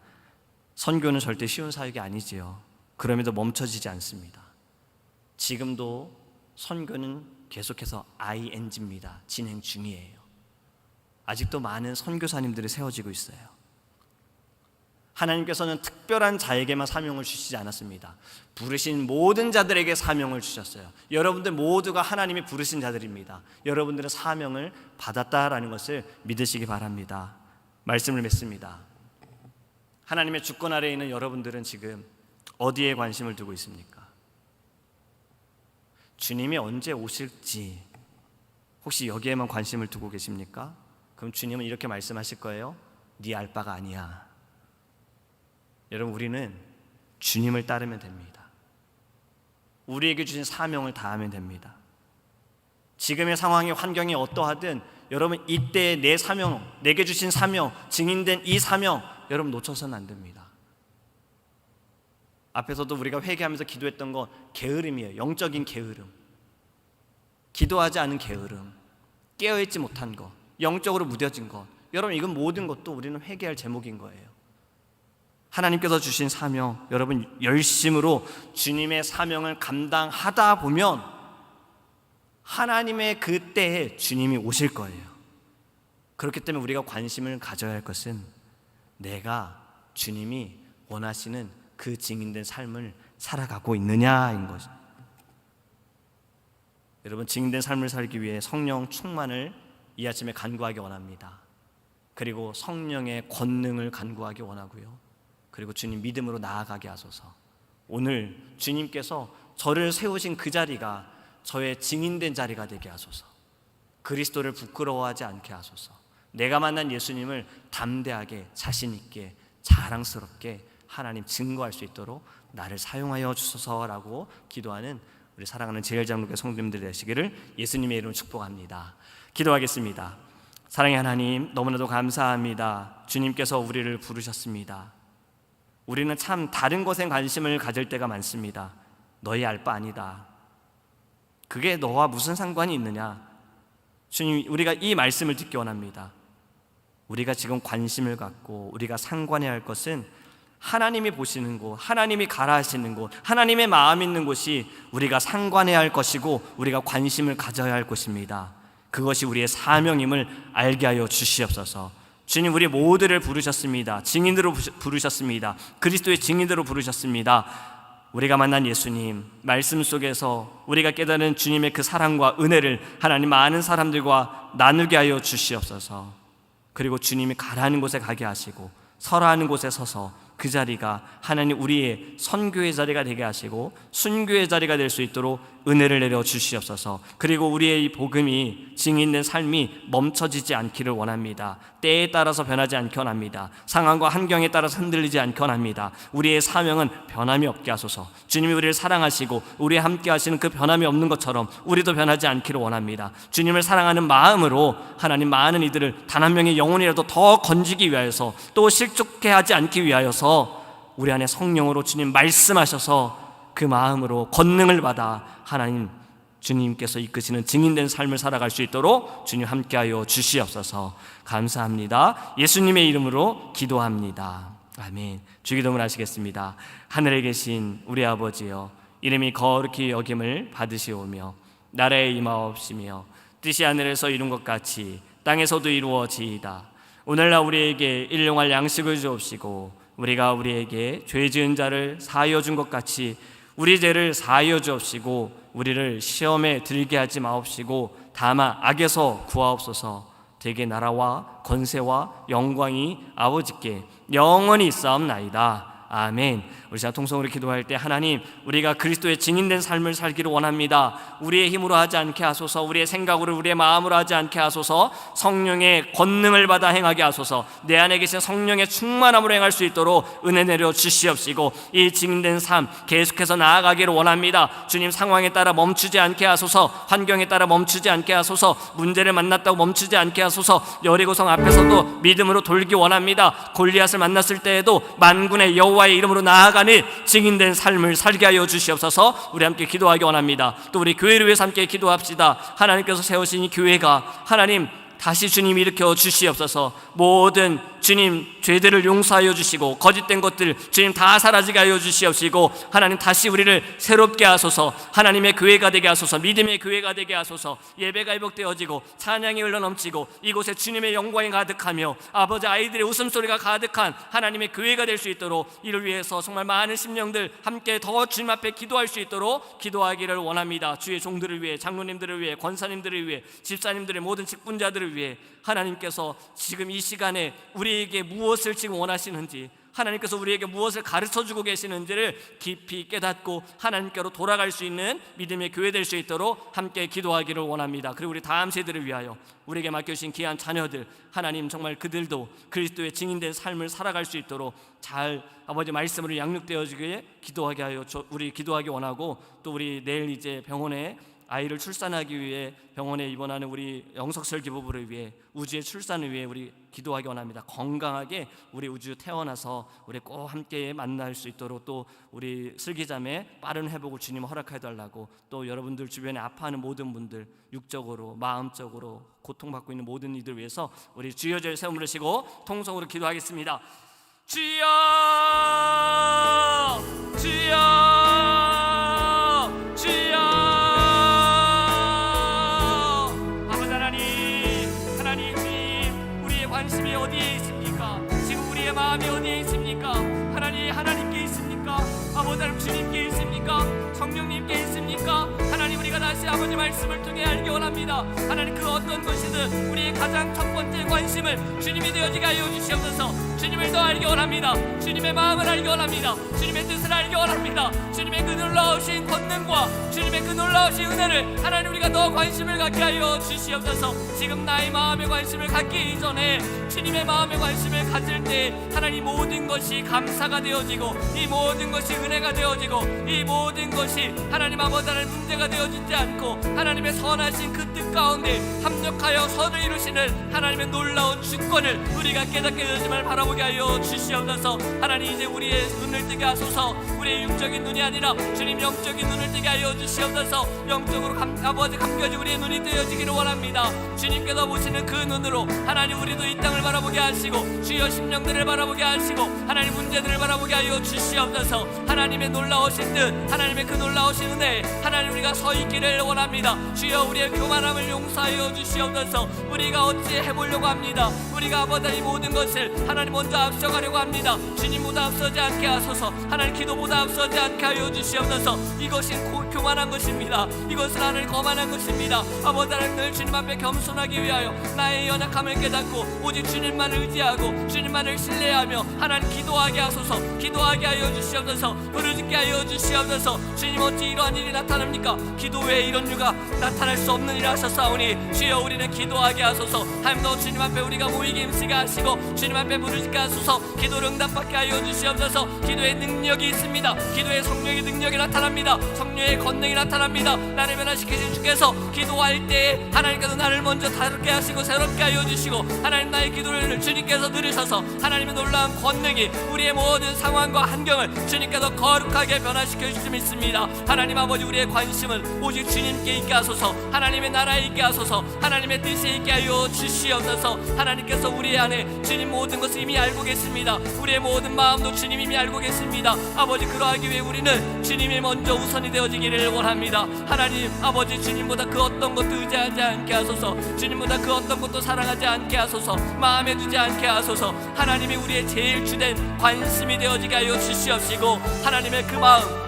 S1: 선교는 절대 쉬운 사역이 아니지요. 그럼에도 멈춰지지 않습니다. 지금도 선교는 계속해서 ING입니다. 진행 중이에요. 아직도 많은 선교사님들이 세워지고 있어요. 하나님께서는 특별한 자에게만 사명을 주시지 않았습니다. 부르신 모든 자들에게 사명을 주셨어요. 여러분들 모두가 하나님이 부르신 자들입니다. 여러분들은 사명을 받았다라는 것을 믿으시기 바랍니다. 말씀을 맺습니다. 하나님의 주권 아래에 있는 여러분들은 지금 어디에 관심을 두고 있습니까? 주님이 언제 오실지 혹시 여기에만 관심을 두고 계십니까? 그럼 주님은 이렇게 말씀하실 거예요. 네 알 바가 아니야. 여러분, 우리는 주님을 따르면 됩니다. 우리에게 주신 사명을 다하면 됩니다. 지금의 상황이, 환경이 어떠하든 여러분, 이때 내 사명, 내게 주신 사명, 증인된 이 사명, 여러분 놓쳐서는 안 됩니다. 앞에서도 우리가 회개하면서 기도했던 건 게으름이에요. 영적인 게으름, 기도하지 않은 게으름, 깨어있지 못한 것, 영적으로 무뎌진 것, 여러분 이건 모든 것도 우리는 회개할 제목인 거예요. 하나님께서 주신 사명, 여러분 열심으로 주님의 사명을 감당하다 보면 하나님의 그 때에 주님이 오실 거예요. 그렇기 때문에 우리가 관심을 가져야 할 것은 내가 주님이 원하시는 그 증인된 삶을 살아가고 있느냐인 것입니다. 여러분, 증인된 삶을 살기 위해 성령 충만을 이 아침에 간구하기 원합니다. 그리고 성령의 권능을 간구하기 원하고요. 그리고 주님 믿음으로 나아가게 하소서. 오늘 주님께서 저를 세우신 그 자리가 저의 증인된 자리가 되게 하소서. 그리스도를 부끄러워하지 않게 하소서. 내가 만난 예수님을 담대하게, 자신 있게, 자랑스럽게 하나님 증거할 수 있도록 나를 사용하여 주소서라고 기도하는 우리 사랑하는 제일장로교 성도님들 되시기를 예수님의 이름으로 축복합니다. 기도하겠습니다. 사랑의 하나님, 너무나도 감사합니다. 주님께서 우리를 부르셨습니다. 우리는 참 다른 것에 관심을 가질 때가 많습니다. 너희 알 바 아니다. 그게 너와 무슨 상관이 있느냐? 주님, 우리가 이 말씀을 듣기 원합니다. 우리가 지금 관심을 갖고 우리가 상관해야 할 것은 하나님이 보시는 곳, 하나님이 가라 하시는 곳, 하나님의 마음 있는 곳이 우리가 상관해야 할 것이고 우리가 관심을 가져야 할 것입니다. 그것이 우리의 사명임을 알게 하여 주시옵소서. 주님, 우리 모두를 부르셨습니다. 증인으로 부르셨습니다. 그리스도의 증인으로 부르셨습니다. 우리가 만난 예수님 말씀 속에서 우리가 깨달은 주님의 그 사랑과 은혜를 하나님 많은 사람들과 나누게 하여 주시옵소서. 그리고 주님이 가라는 곳에 가게 하시고 서라 하는 곳에 서서 그 자리가 하나님 우리의 선교의 자리가 되게 하시고 순교의 자리가 될 수 있도록 은혜를 내려 주시옵소서. 그리고 우리의 이 복음이 증인된 삶이 멈춰지지 않기를 원합니다. 때에 따라서 변하지 않게 원합니다. 상황과 환경에 따라서 흔들리지 않게 원합니다. 우리의 사명은 변함이 없게 하소서. 주님이 우리를 사랑하시고 우리와 함께 하시는 그 변함이 없는 것처럼 우리도 변하지 않기를 원합니다. 주님을 사랑하는 마음으로 하나님 많은 이들을 단 한 명의 영혼이라도 더 건지기 위하여서, 또 실족해 하지 않기 위하여서 우리 안에 성령으로 주님 말씀하셔서 그 마음으로 권능을 받아 하나님 주님께서 이끄시는 증인된 삶을 살아갈 수 있도록 주님 함께하여 주시옵소서. 감사합니다. 예수님의 이름으로 기도합니다. 아멘. 주기도문 하시겠습니다. 하늘에 계신 우리 아버지여, 이름이 거룩히 여김을 받으시오며 나라의 임하옵시며 뜻이 하늘에서 이룬 것 같이 땅에서도 이루어지이다. 오늘날 우리에게 일용할 양식을 주옵시고 우리가 우리에게 죄 지은 자를 사하여 준 것 같이 우리 죄를 사하여 주옵시고 우리를 시험에 들게 하지 마옵시고 다만 악에서 구하옵소서. 대개 나라와 권세와 영광이 아버지께 영원히 있사옵나이다. 아멘. 우리 자 통성으로 기도할 때 하나님, 우리가 그리스도의 증인된 삶을 살기를 원합니다. 우리의 힘으로 하지 않게 하소서, 우리의 생각으로 우리의 마음으로 하지 않게 하소서, 성령의 권능을 받아 행하게 하소서, 내 안에 계신 성령의 충만함으로 행할 수 있도록 은혜 내려 주시옵시고, 이 증인된 삶 계속해서 나아가기를 원합니다. 주님, 상황에 따라 멈추지 않게 하소서, 환경에 따라 멈추지 않게 하소서, 문제를 만났다고 멈추지 않게 하소서, 여리고성 앞에서도 믿음으로 돌기 원합니다. 골리앗을 만났을 때에도 만군의 여호와의 이름으로 나아가는 증인된 삶을 살게 하여 주시옵소서. 우리 함께 기도하기 원합니다. 또 우리 교회를 위해서 함께 기도합시다. 하나님께서 세우신 이 교회가 하나님 다시 주님 일으켜 주시옵소서. 모든 주님 죄들을 용서하여 주시고 거짓된 것들 주님 다 사라지게 하여 주시옵시고, 하나님 다시 우리를 새롭게 하소서. 하나님의 교회가 되게 하소서. 믿음의 교회가 되게 하소서. 예배가 회복되어지고 찬양이 흘러넘치고 이곳에 주님의 영광이 가득하며 아버지 아이들의 웃음소리가 가득한 하나님의 교회가 될 수 있도록, 이를 위해서 정말 많은 심령들 함께 더 주님 앞에 기도할 수 있도록 기도하기를 원합니다. 주의 종들을 위해, 장로님들을 위해, 권사님들을 위해, 집사님들의 모든 직분자들을 위해 하나님께서 지금 이 시간에 우리에게 무엇을 지금 원하시는지, 하나님께서 우리에게 무엇을 가르쳐주고 계시는지를 깊이 깨닫고 하나님께로 돌아갈 수 있는 믿음의 교회 될 수 있도록 함께 기도하기를 원합니다. 그리고 우리 다음 세대를 위하여 우리에게 맡겨주신 귀한 자녀들, 하나님 정말 그들도 그리스도의 증인된 삶을 살아갈 수 있도록 잘 아버지 말씀으로 양육되어지기에 기도하게 하여 우리 기도하기 원하고, 또 우리 내일 이제 병원에 아이를 출산하기 위해 병원에 입원하는 우리 영석설 기부부를 위해, 우주의 출산을 위해 우리 기도하기 원합니다. 건강하게 우리 우주 태어나서 우리 꼭 함께 만날 수 있도록, 또 우리 슬기자매 빠른 회복을 주님 허락해 달라고, 또 여러분들 주변에 아파하는 모든 분들, 육적으로 마음적으로 고통받고 있는 모든 이들 위해서 우리 주여 저의 세움 부르시고 통성으로 기도하겠습니다. 주여 주여 주여. 관심이 어디에 있습니까? 지금 우리의 마음이 어디에 있습니까? 하나님께 있습니까? 아버지 하나님 주님께 있습니까? 성령님께 있습니까? 하나님, 우리가 다시 아버지 말씀을 통해 알기 원합니다. 하나님, 그 어떤 것이든 우리의 가장 첫 번째 관심을 주님이 되어지게 하여 주시옵소서. 주님을 더 알기 원합니다. 주님의 마음을 알기 원합니다. 주님의 뜻을 알기 원합니다. 주님의 그 놀라우신 권능과 주님의 그 놀라우신 은혜를 하나님 우리가 더 관심을 갖게 하여 주시옵소서. 지금 나의 마음의 관심을 갖기 이전에 주님의 마음의 관심을 가질 때 하나님 모든 것이 감사가 되어지고, 이 모든 것이 은혜가 되어지고, 이 모든 것이 하나님 아버지 하나님 문제가 되어지지 않고 하나님의 선하신 그 뜻 가운데 합력하여 선을 이루시는 하나님의 놀라운 주권을 우리가 깨닫게 되지만 바라보게 하여 주시옵소서. 하나님, 이제 우리의 눈을 뜨게 하소서. 우리의 육적인 눈이 아니라 주님 영적인 눈을 뜨게 하여 주시옵소서. 영적으로 아버지 감겨진 우리의 눈이 뜨여지기를 원합니다. 주님께서 보시는 그 눈으로 하나님 우리도 이 땅을 바라보게 하시고, 주여 심령들을 바라보게 하시고, 하나님 문제들을 바라보게 하여 주시옵소서. 하나님의 놀라우신 뜻, 하나님의 그 놀라우신 은혜, 하나님 우리가 서 있기를 원합니다. 주여 우리의 교만함을 용서하여 주시옵소서. 우리가 어찌 해보려고 합니다. 우리가 아버지 이 모든 것을 하나님 먼저 앞서가려고 합니다. 주님보다 앞서지 않게 하소서. 하나님 기도보다 앞서지 않게 하여 주시옵소서. 이것이 교만한 것입니다. 이것은 하나님 거만한 것입니다. 아버지 하나님, 늘 주님 앞에 겸손하기 위하여 나의 연약함을 깨닫고 오직 주님만을 의지하고 주님만을 신뢰하며 하나님 기도하게 하소서. 기도하게 하여 주시옵소서. 부르짖게 하여 주시옵소서. 주님, 어찌 이러한 일이 나타납니까? 기도 외에 이런 일가 나타날 수 없는 일 하셨사오니 주여 우리는 기도하게 하소서. 하나님도 주님 앞에 우리가 모이게 임시게 하시고 주님 앞에 부르짖게 하소서. 기도를 응답받게 하여 주시옵소서. 기도의 능력이 있습니다. 기도의 성령의 능력이 나타납니다. 성령의 권능이 나타납니다. 나를 변화시키신 주께서 기도할 때 하나님께서 나를 먼저 다르게 하시고 새롭게 하여 주시고, 하나님 나의 기도를 주님께서 들으셔서 하나님의 놀라운 권능이 우리의 모든 상황과 환경을 주님께서 거룩하게 변화시켜 주실 수 있습니다. 하나님 아버지, 우리의 관심은 오직 주님께 있게 하소서. 하나님의 나라에 있게 하소서. 하나님의 뜻에 있게 하여 주시옵소서. 하나님께서 우리 안에 주님 모든 것을 이미 알고 계십니다. 우리의 모든 마음도 주님 이미 알고 계십니다. 아버지, 그러하기 위해 우리는 주님이 먼저 우선이 되어지기를 원합니다. 하나님 아버지, 주님보다 그 어떤 것도 의지하지 않게 하소서. 주님보다 그 어떤 것도 사랑하지 않게 하소서. 마음에 두지 않게 하소서. 하나님이 우리의 제일 주된 관심이 되어지게 하여 주시옵시고, 하나님의 그 마음,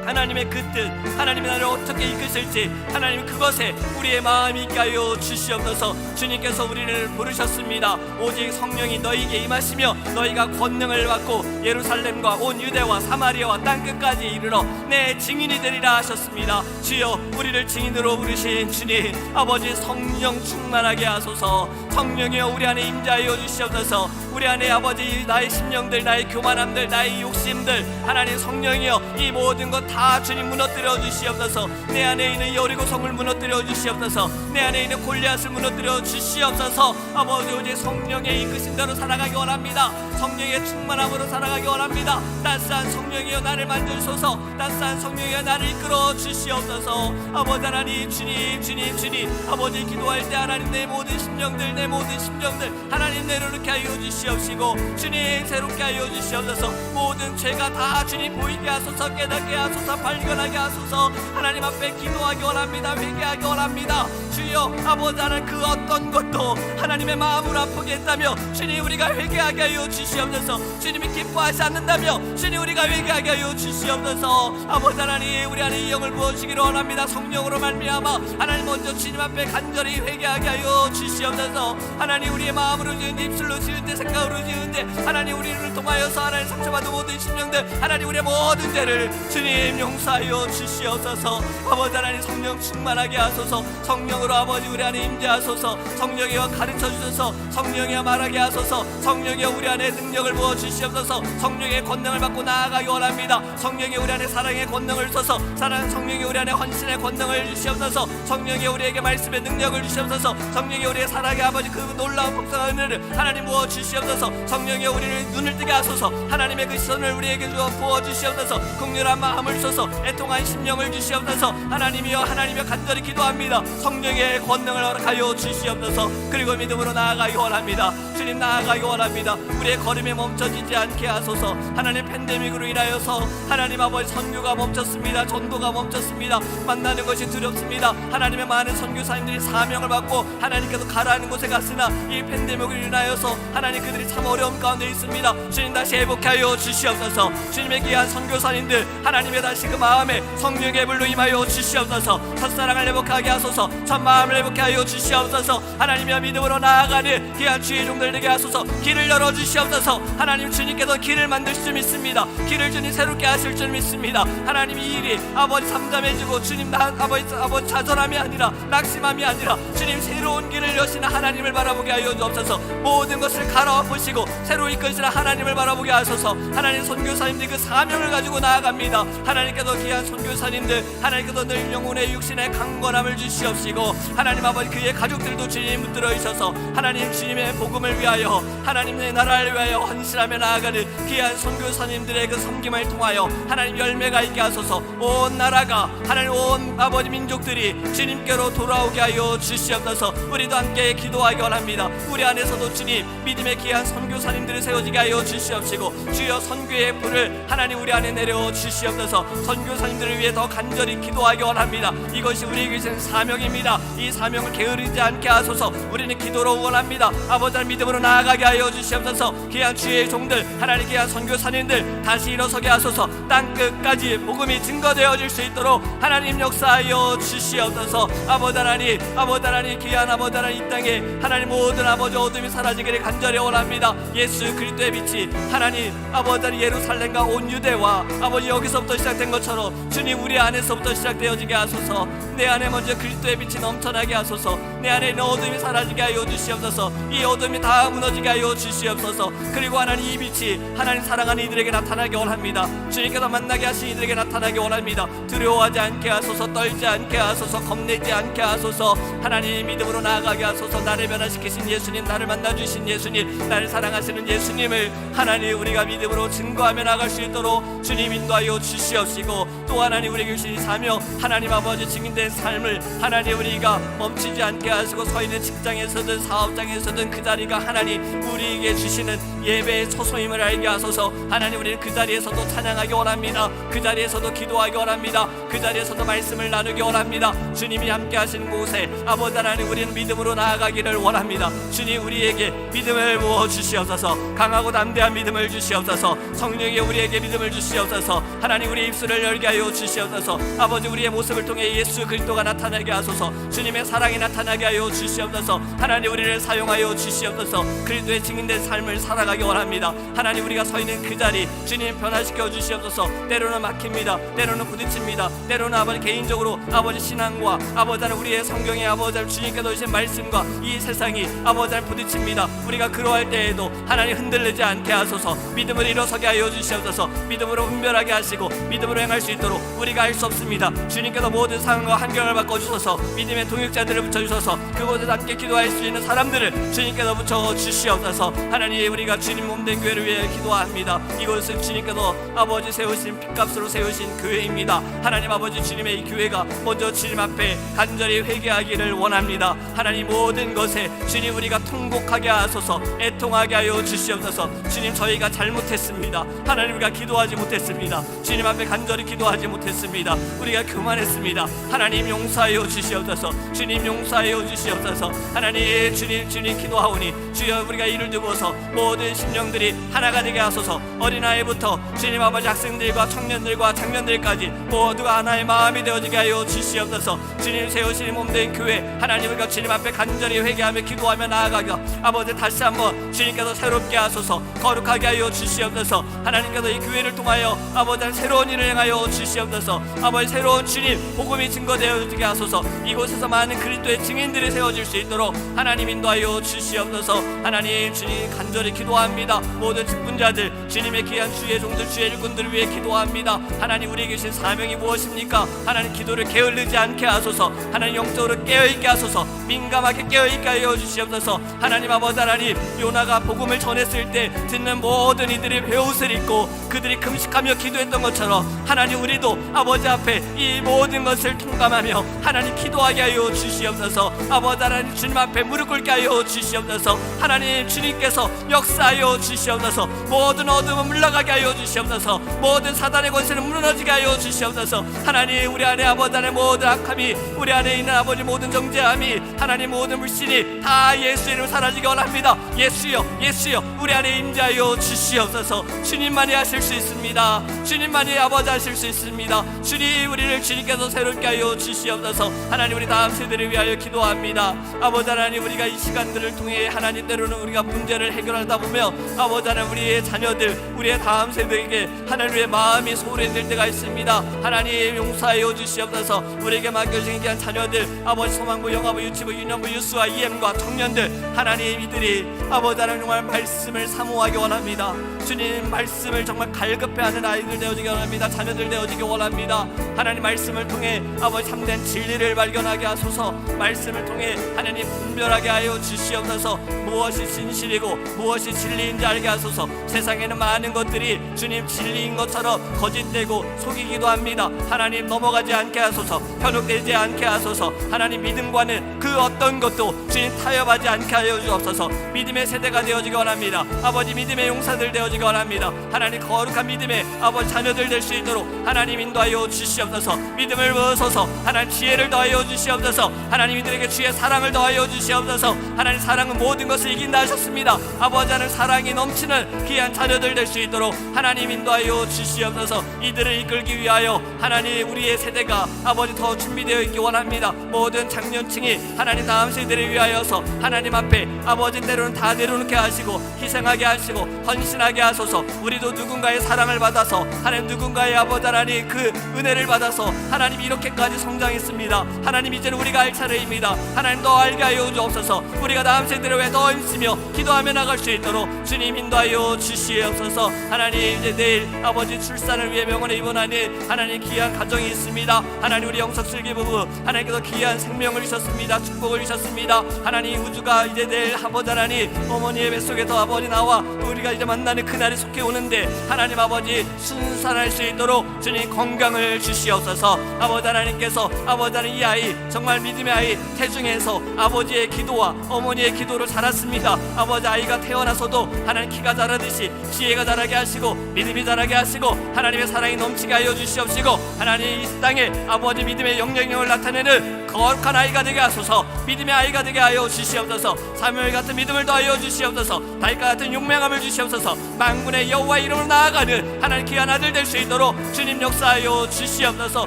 S1: 하나님의 그 뜻, 하나님이 나를 어떻게 이끄실지 하나님 그것에 우리의 마음이 있게 하여 주시옵소서. 주님께서 우리를 부르셨습니다. 오직 성령이 너희에게 임하시며 너희가 권능을 받고 예루살렘과 온 유대와 사마리아와 땅끝까지 이르러 내 증인이 되리라 하셨습니다. 주여, 우리를 증인으로 부르신 주님, 아버지 성령 충만하게 하소서. 성령이여 우리 안에 임재하여 주시옵소서. 우리 안에 아버지 나의 심령들, 나의 교만함들, 나의 욕심들, 하나님 성령이여 이 모든 것 다 주님 무너뜨려 주시옵소서. 내 안에 있는 여리고성을 무너뜨려 주시옵소서. 내 안에 있는 골리앗을 무너뜨려 주시옵소서. 아버지 오직 성령의 이끄신 대로 살아가기 원합니다. 성령의 충만함으로 살아가기 원합니다. 따스한 성령이여 나를 만져주소서. 따스한 성령이여 나를 이끌어 주시옵소서. 아버지 하나님, 주님, 주님, 주님, 아버지 기도할 때 하나님 내 모든 심령들, 내 모든 심령들 하나님 내려놓게 하여 주시옵시고 주님 새롭게 하여 주시옵소서. 모든 죄가 다 주님 보이게 하소서. 깨닫게 하소서. 발견하게 하소서. 하나님 앞에 기도하기 원합니다. 회개하기 원합니다. 주여, 아버지 하나님 그 어떤 것도 하나님의 마음을 아프게 했다며 주님 우리가 회개하게 하여 주시옵소서. 주님이 기뻐하지 않는다며 주님 우리가 회개하게 하여 주시옵소서. 아버지 하나님 우리 안에 이 영을 부어주시기를 원합니다. 성령으로 말미암아 하나님 먼저 주님 앞에 간절히 회개하게 하여 주시옵소서. 하나님 우리의 마음으로 지은데 입술로 지은데 생각으로 지은데 하나님 우리를 통하여서 하나님 상처받은 모든 심령들 하나님 우리의 모든 죄를 주님 용서하여 주시옵소서. 아버지 하나님 성령 충만하게 하소서. 성령으로 아버지 우리 안에 임재하소서. 성령이여 가르쳐 주소서. 성령이여 말하게 하소서. 성령이여 우리 안에 능력을 부어 주시옵소서. 성령의 권능을 받고 나아가기 원합니다. 성령이 우리 안에 사랑의 권능을 주소서. 사랑 성령이 우리 안에 헌신의 권능을 주시옵소서. 성령이 우리에게 말씀의 능력을 주시옵소서. 성령이 우리의 사랑의 아버지 그 놀라운 복성한 은혜를 하나님 부어 주시옵소서. 성령이 우리를 눈을 뜨게 하소서. 하나님의 그 시선을 우리에게 부어 주시옵소서. 긍휼한 마음을 주소서. 애통한 심령을 주시옵소서. 하나님이여 하나님이여 간절히 기도합니다. 성령의 권능을 허락하여 주시옵소서. 그리고 믿음으로 나아가기 원합니다. 주님 나아가기 원합니다. 우리의 걸음이 멈춰지지 않게 하소서. 하나님 팬데믹으로 인하여서 하나님 아버지 선교가 멈췄습니다. 전도가 멈췄습니다. 만나는 것이 두렵습니다. 하나님의 많은 선교사님들이 사명을 받고 하나님께서 가라는 곳에 갔으나 이 팬데믹으로 인하여서 하나님 그들이 참 어려움 가운데 있습니다. 주님 다시 회복해 하여 주시옵소서. 주님의 귀한 선교사님들 하나님의 다시 그 마음에 성령의 불로 임하여 주시옵소서. 첫사랑을 회복하게 하소서. 첫 마음을 회복해 하여 주시옵소서. 하나님의 믿음으로 나아가는 귀한 주의 종들 되게 하소서. 길을 열어 주시옵소서. 하나님 주님께서 길을 만드실 줄 믿습니다. 길을 주님 새롭게 하실 줄 믿습니다. 하나님 이 일이 아버지 잠잠해지고 주님 아버지 좌절함이 아니라 낙심함이 아니라 주님 새로운 길을 여시는 하나님을 바라보게 하여 주옵소서. 모든 것을 갈아엎으시고 새로 이끄시는 하나님을 바라보게 하소서. 하나님 선교사님들 그 사명을 가지고 나아갑니다. 하나님께서 귀한 선교사님들 하나님께서 늘 영혼의 육신의 강건함을 주시옵시고 하나님 아버지 그의 가족들도 주님 붙들어 주셔서 하나님 주님의 복음을 위하여 하나님의 나라를 위하여 헌신하며 나아가는 귀한 선교사님들의 그 섬김을 통하여 하나님 열매가 있게 하소서. 온 나라가 하나님 온 아버지 민족들이 주님께로 돌아오게 하여 주시옵소서. 우리도 함께 기도하기 원합니다. 우리 안에서도 주님 믿음의 귀한 선교사님들을 세워지게 하여 주시옵시고 주여 선교의 불을 하나님 우리 안에 내려 주시옵소서. 선교사님들을 위해 더 간절히 기도하기 원합니다. 이것이 우리에게 주신 사명입니다. 이 사명을 게으르지 않게 하소서. 우리는 기도로 원합니다. 아버지 믿음으로 나아가게 하여 주시옵소서. 귀한 주의 종들 하나님 귀한 선교사님들 다시 일어서게 하소서. 땅끝까지 복음이 증거되어질 수 있도록 하나님 역사하여 주시옵소서. 아버지 하나님 귀한 아버지 하나님 이 땅에 하나님 모든 아버지 어둠이 사라지기를 간절히 원합니다. 예수 그리스도의 빛이 하나님 아버지 예루살렘과 온 유대와 아버지 여기서부터 시작된 것처럼 주님 우리 안에서부터 시작되어지게 하소서. 내 안에 먼저 그리스도의 빛이 넘쳐나게 하소서. 내 안에 있는 어둠이 사라지게 하여 주시옵소서. 이 어둠이 다 무너지게 하여 주시옵소서. 그리고 하나님 이 빛이 하나님 사랑하는 이들에게 나타나게 원합니다. 주님께서 만나게 하신 이들에게 나타나게 원합니다. 두려워하지 않게 하소서. 떨지 않게 하소서. 겁내지 않게 하소서. 하나님 믿음으로 나아가게 하소서. 나를 변화시키신 예수님, 나를 만나주신 예수님, 나를 사랑하시는 예수님을 하나님 우리가 믿음으로 증거하며 나갈 수 있도록 주님 인도하여 주시옵시고 또 하나님 우리에게 주신 사명 하나님 아버지 증인된 삶을 하나님 우리가 멈추지 않게 하시고 서 있는 직장에서든 사업장에서든 그 자리가 하나님 우리에게 주시는 예배의 초소임을 알게 하소서. 하나님 우리는 그 자리에서도 찬양하기 원합니다. 그 자리에서도 기도하기 원합니다. 그 자리에서도 말씀을 나누기 원합니다. 주님이 함께 하신 곳에 아버지 하나님 우리는 믿음으로 나아가기를 원합니다. 주님 우리에게 믿음을 부어 주시옵소서. 강하고 담대한 믿음을 주시옵소서. 성령이 우리에게 믿음을 주시옵소서. 하나님 우리의 입술을 열게 하여 주시옵소서. 아버지 우리의 모습을 통해 예수 그리스도가 나타나게 하소서. 주님의 사랑이 나타나게 하여 주시옵소서. 하나님 우리를 사용하여 주시옵소서. 그리스도의 증인된 삶을 살아가기 원합니다. 하나님 우리가 서 있는 그 자리 주님 변화시켜 주시옵소서. 때로는 막힙니다. 때로는 부딪힙니다. 때로는 아버지 개인적으로 아버지 신앙과 아버지 하나님 우리의 성경의 아버지 하나님 주님께서 주신 말씀과 이 세상이 아버지 하나님 부딪힙니다. 우리가 그러할 때에도 하나님 흔들리지 않게 하소서. 믿음을 일어서게 하여 주시옵소서. 믿음으로 분별하게 하시고 믿음으로 행할 수 있도록 우리가 알 수 없습니다. 주님께서 모든 상황과 환경을 바꿔주셔서 믿음의 동역자들을 붙여주셔서 그곳에서 함께 기도할 수 있는 사람들을 주님께서 붙여주시옵소서. 하나님 우리가 주님 몸된 교회를 위해 기도합니다. 이곳은 주님께서 아버지 세우신 핏값으로 세우신 교회입니다. 하나님 아버지 주님의 이 교회가 먼저 주님 앞에 간절히 회개하기를 원합니다. 하나님 모든 것에 주님 우리가 통곡하게 하소서. 애통하게 하여 주시옵소서. 주님 저희가 잘못했습니다. 하나님 우리가 기도하지 못했습니다. 주님 앞에 간절히 기도하지 못했습니다. 우리가 교만했습니다. 하나님 용서하여 주시옵소서. 주님 용서하여 주시옵소서. 하나님 주님 기도하오니 주여 우리가 이를 두고서 모든 심령들이 하나가 되게 하소서. 어린아이부터 주님 아버지 학생들과 청년들과 장년들까지 모두가 하나의 마음이 되어지게 하여 주시옵소서. 주님 세우신 몸된 교회 하나님 우리가 주님 앞에 간절히 회개하며 기도하며 나아가며 아버지 다시 한번 주님께서 새롭게 하소서. 거룩하게 하여 주시옵소서. 하나님께서 이 교회를 통하여 아버지 새로운 일을 행하여 주시옵소서. 아버지 새로운 주님 복음이 증거되어지게 하소서. 이곳에서 많은 그리스도의 증인들이 세워질 수 있도록 하나님 인도하여 주시옵소서. 하나님 주님 간절히 기도합니다. 모든 직분자들 주님의 귀한 주의 종들 주의 일꾼들을 위해 기도합니다. 하나님 우리에게 주신 사명이 무엇입니까? 하나님 기도를 게을르지 않게 하소서. 하나님 영적으로 깨어있게 하소서. 민감하게 깨어있게 하여 주시옵소서. 하나님 아버지 하나님 요나가 복음을 전했을 때 듣는 모든 이들이 배옷을 입고 그들이 금식하며 기도했던 것처럼 하나님 우리도 아버지 앞에 이 모든 것을 통감하며 하나님 기도하게 하여 주시옵소서. 아버지 하나님 주님 앞에 무릎 꿇게 하여 주시옵소서. 하나님 주님께서 역사하여 주시옵소서. 모든 어둠은 물러가게 하여 주시옵소서. 모든 사단의 권세는 무너지게 하여 주시옵소서. 하나님 우리 안에 아버지 안에 모든 악함이 우리 안에 있는 아버지 모든 정죄함이 하나님 모든 물신이 다 예수 이름으로 사라지기 원합니다. 예수여 예수여 우리 안에 임재하여 주시옵소서. 주님만이 하실 수 있습니다. 주님만이 아버지 하실 수 있습니다. 주님 우리를 주님께서 새롭게 하여 주시옵소서. 하나님 우리 다음 세대를 위하여 기도합니다. 아버지 하나님 우리가 이 시간들을 통해 하나님 때로는 우리가 문제를 해결하다 보면 아버지 하나님 우리의 자녀들 우리의 다음 세대에게 하나님의 마음이 소홀해질 때가 있습니다. 하나님 용서하여 주시옵소서. 우리에게 맡겨주신 귀한 자녀들 아버지 소망부 영화부 유치부 유년부 유스와 EM과 청년들 하나님 이들이 아버지 하나님 정말 말씀을 사모하기 원합니다. 주님 말씀을 정말 갈급해하는 아이들 되어지기 원합니다. 자녀들 되어지기 원합니다. 하나님 말씀을 통해 아버지 참된 진리를 발견하게 하소서. 말씀을 통해 하나님 분별하게 하여 주시옵소서. 무엇이 진실이고 무엇이 진리인지 알게 하소서. 세상에는 많은 것들이 주님 진리인 것처럼 거짓되고 속이기도 합니다. 하나님 넘어가지 않게 하소서. 현혹되지 않게 하소서. 하나님 믿음과는 그 어떤 것도 주님 타협하지 않게 하여 주옵소서. 믿음의 세대가 되어지기 원합니다. 아버지 믿음의 용사들 되어지기 원합니다. 하나님 거룩한 믿음의 아버지 자녀들 될 수 있도록 하나님 인도하여 주시옵소서. 믿음을 부으소서. 하나님 지혜를 더하여 주시옵소서. 하나님 이들에게 주의 사랑을 더하여 주시옵소서. 하나님 사랑은 모든 것을 이긴다 하셨습니다. 아버지 하나님 사랑이 넘치는 귀한 자녀들 될 수 있도록 하나님 인도하여 주시옵소서. 이들을 이끌기 위하여 하나님 우리의 세대가 아버지 더 준비되어 있기 원합니다. 모든 장년층이 하나님 다음 세대를 위하여서 하나님 앞에 아버지 때로는 다 내려놓게 하시고 희생하게 하시고 헌신하게 하소서. 우리도 누군가의 사랑을 받아서 하나님 누군가의 아버지 하나님 그 은혜를 받아서 하나님 이렇게까지 성장했습니다. 하나님 이제는 우리가 할 차례입니다. 하나님 더 알게 하여 주옵소서. 우리가 다음 세대를 위해 더 힘쓰며 기도하며 나갈 수 있도록 주님 인도하여 주시옵소서. 하나님 이제 내일 아버지 출산을 위해 병원에 입원하는 하나님 귀한 가정이 있습니다. 하나님 우리 영석슬기 부부 하나님께서 귀한 생명을 주셨습니다. 축복을 주셨습니다. 하나님 우주가 이제 내일 아버지 하나님 어머니의 뱃속에서 아버지 나와 우리가 이제 만나는 그날이 속해 오는데 하나님 아버지 순산할 수 있도록 주님 건강을 주시옵소서. 아버지 하나님께서 아버지 하나님 이 아이 정말 믿음의 아이 태중에서 아버지의 기도와 어머니의 기도로 자랐습니다. 아버지 아이가 태어나서도 하나님 키가 자라듯이 지혜가 자라게 하시고 믿음이 자라게 하시고 하나님의 사랑이 넘치게 하여 주시옵시고 하나님 이 땅에 아버지 믿음의 영향력을 나타내는 거룩한 아이가 되게 하소서. 믿음의 아이가 되게 하여 주시옵소서. 사무엘 같은 믿음을 더하여 주시옵소서. 다윗과 같은 용맹함을 주시옵소서. 만군의 여호와 이름으로 나아가는 하나님 귀한 아들 될 수 있도록 주님 역사하여 주시옵소서.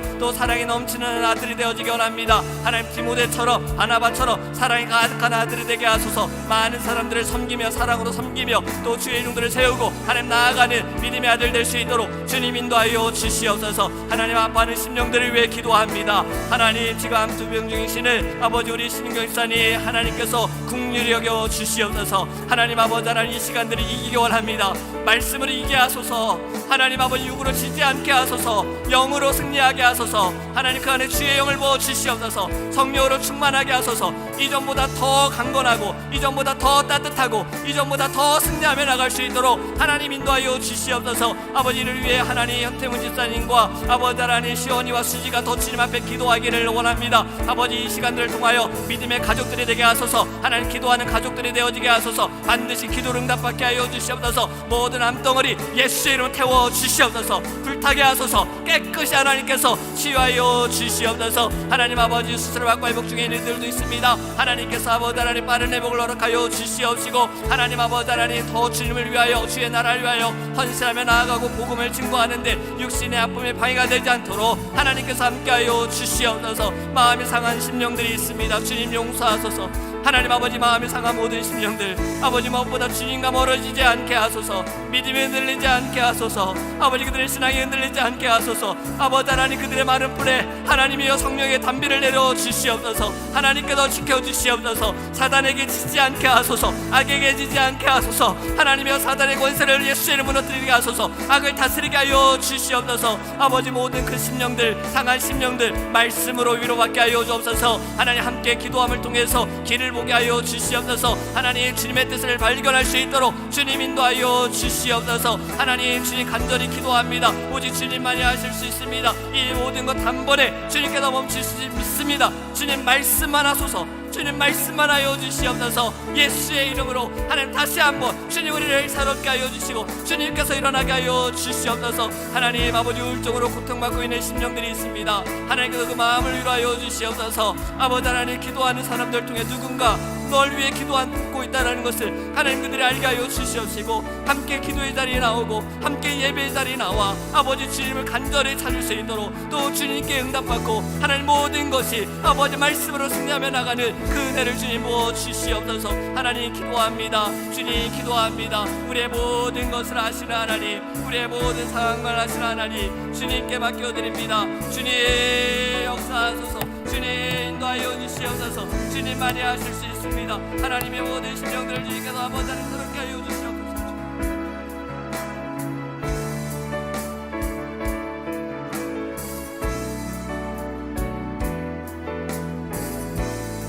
S1: 또 사랑이 넘치는 아들이 되어지기 원합니다. 하나님 디모데처럼 바나바처럼 사랑이 가득한 아들이 되게 하소서. 많은 사람들을 섬기며 사랑으로 섬기며 또 주의 이름들을 세우고 하나님 나아가는 믿음의 아들 될 수 있도록 주님 인도하여 주시옵소서. 하나님 아파하는 심령들을 위해 기도합니다. 하나님 지금 암투병 중이시는 아버지 우리 신인경 집사님 하나님께서 긍휼히 여겨 주시옵소서. 하나님 아버지 하나님 이 시간들을 이기기 원합니다. 말씀으로 이기게 하소서. 하나님 아버지 육으로 지지 않게 하소서. 영으로 승리하게 하소서. 하나님 그 안에 주의 영을 부어 주시옵소서. 성령으로 충만하게 하소서. 이전보다 더 강건하고 이전보다 더 따뜻하고 이전보다 더 승리하며 나갈 수 있도록 하나님 인도하여 주시옵소서. 아버지를 위해 하나님 현태문 집사님과 아버지 하나님 시원이와 수지가 더 주님 앞에 기도하기를 원합니다. 아버지 이 시간들을 통하여 믿음의 가족들이 되게 하소서. 하나님 기도하는 가족들이 되어지게 하소서. 반드시 기도를 응답받게 하여 주시옵소서. 모든 암덩어리 예수의 이름으로 태워 주시옵소서. 불타게 하소서. 깨끗이 하나님께서 치유하여 주시옵소서. 하나님 아버지 수술을 받고 회복 중에 있는 이들도 있습니다. 하나님께서 아버지 하나님 빠른 회복을 허락하여 주시옵시고 하나님 아버지 하나님 더 주님을 위하여 주의 나라를 위하여 헌신하며 나아가고 복음을 증거하는데 육신의 아픔에 방해가 되지 않도록 하나님께서 함께하여 주시옵소서. 마음이 상한 심령들이 있습니다. 주님 용서하소서. 하나님 아버지 마음이 상한 모든 심령들 아버지 무엇보다 주님과 멀어지지 않게 하소서. 믿음이 흔들리지 않게 하소서. 아버지 그들의 신앙이 흔들리지 않게 하소서. 아버지 하나님 그들의 마른 뿔에 하나님이여 성령의 단비를 내려 주시옵소서. 하나님께서 지켜주시옵소서. 사단에게 지지 않게 하소서. 악에게 지지 않게 하소서. 하나님이여 사단의 권세를 예수의 이름으로 무너뜨리게 하소서. 악을 다스리게 하여 주시옵소서. 아버지 모든 그 심령들 상한 심령들 말씀으로 위로받게 하여 주옵소서. 하나님 함께 기도함을 통해서 길을 보게 하여 주시옵소서. 하나님 주님의 뜻을 발견할 수 있도록 주님 인도하여 주시옵소서. 하나님 주님 간절히 기도합니다. 오직 주님만이 하실 수 있습니다. 이 모든 것 단번에 주님께서 멈출 수 믿습니다. 주님 말씀만 하소서. 주님 말씀만 하여 주시옵소서. 예수의 이름으로 하나님 다시 한번 주님 우리를 새롭게 하여 주시고 주님께서 일어나게 하여 주시옵소서. 하나님 아버지 우울증으로 고통받고 있는 심령들이 있습니다. 하나님께서 그 마음을 위로하여 주시옵소서. 아버지 하나님 기도하는 사람들 중에 누군가 널 위해 기도하고 있다는 것을 하나님 그들이 알게 하여 주시옵시고 함께 기도의 자리에 나오고 함께 예배의 자리에 나와 아버지 주님을 간절히 찾을 수 있도록 또 주님께 응답받고 하나님 모든 것이 아버지 말씀으로 승리하며 나가는 그 은혜를 주님 부어 주시옵소서. 하나님 기도합니다. 주님 기도합니다. 우리의 모든 것을 아시는 하나님 우리의 모든 상황을 아시는 하나님 주님께 맡겨드립니다. 주님 역사하소서. 주님 인도하여 주시옵소서. 주님만이 하실 수 있습니다. 하나님의 모든 심령들을 주님께서 아버지 하나님 그렇게 하여 주시옵소서.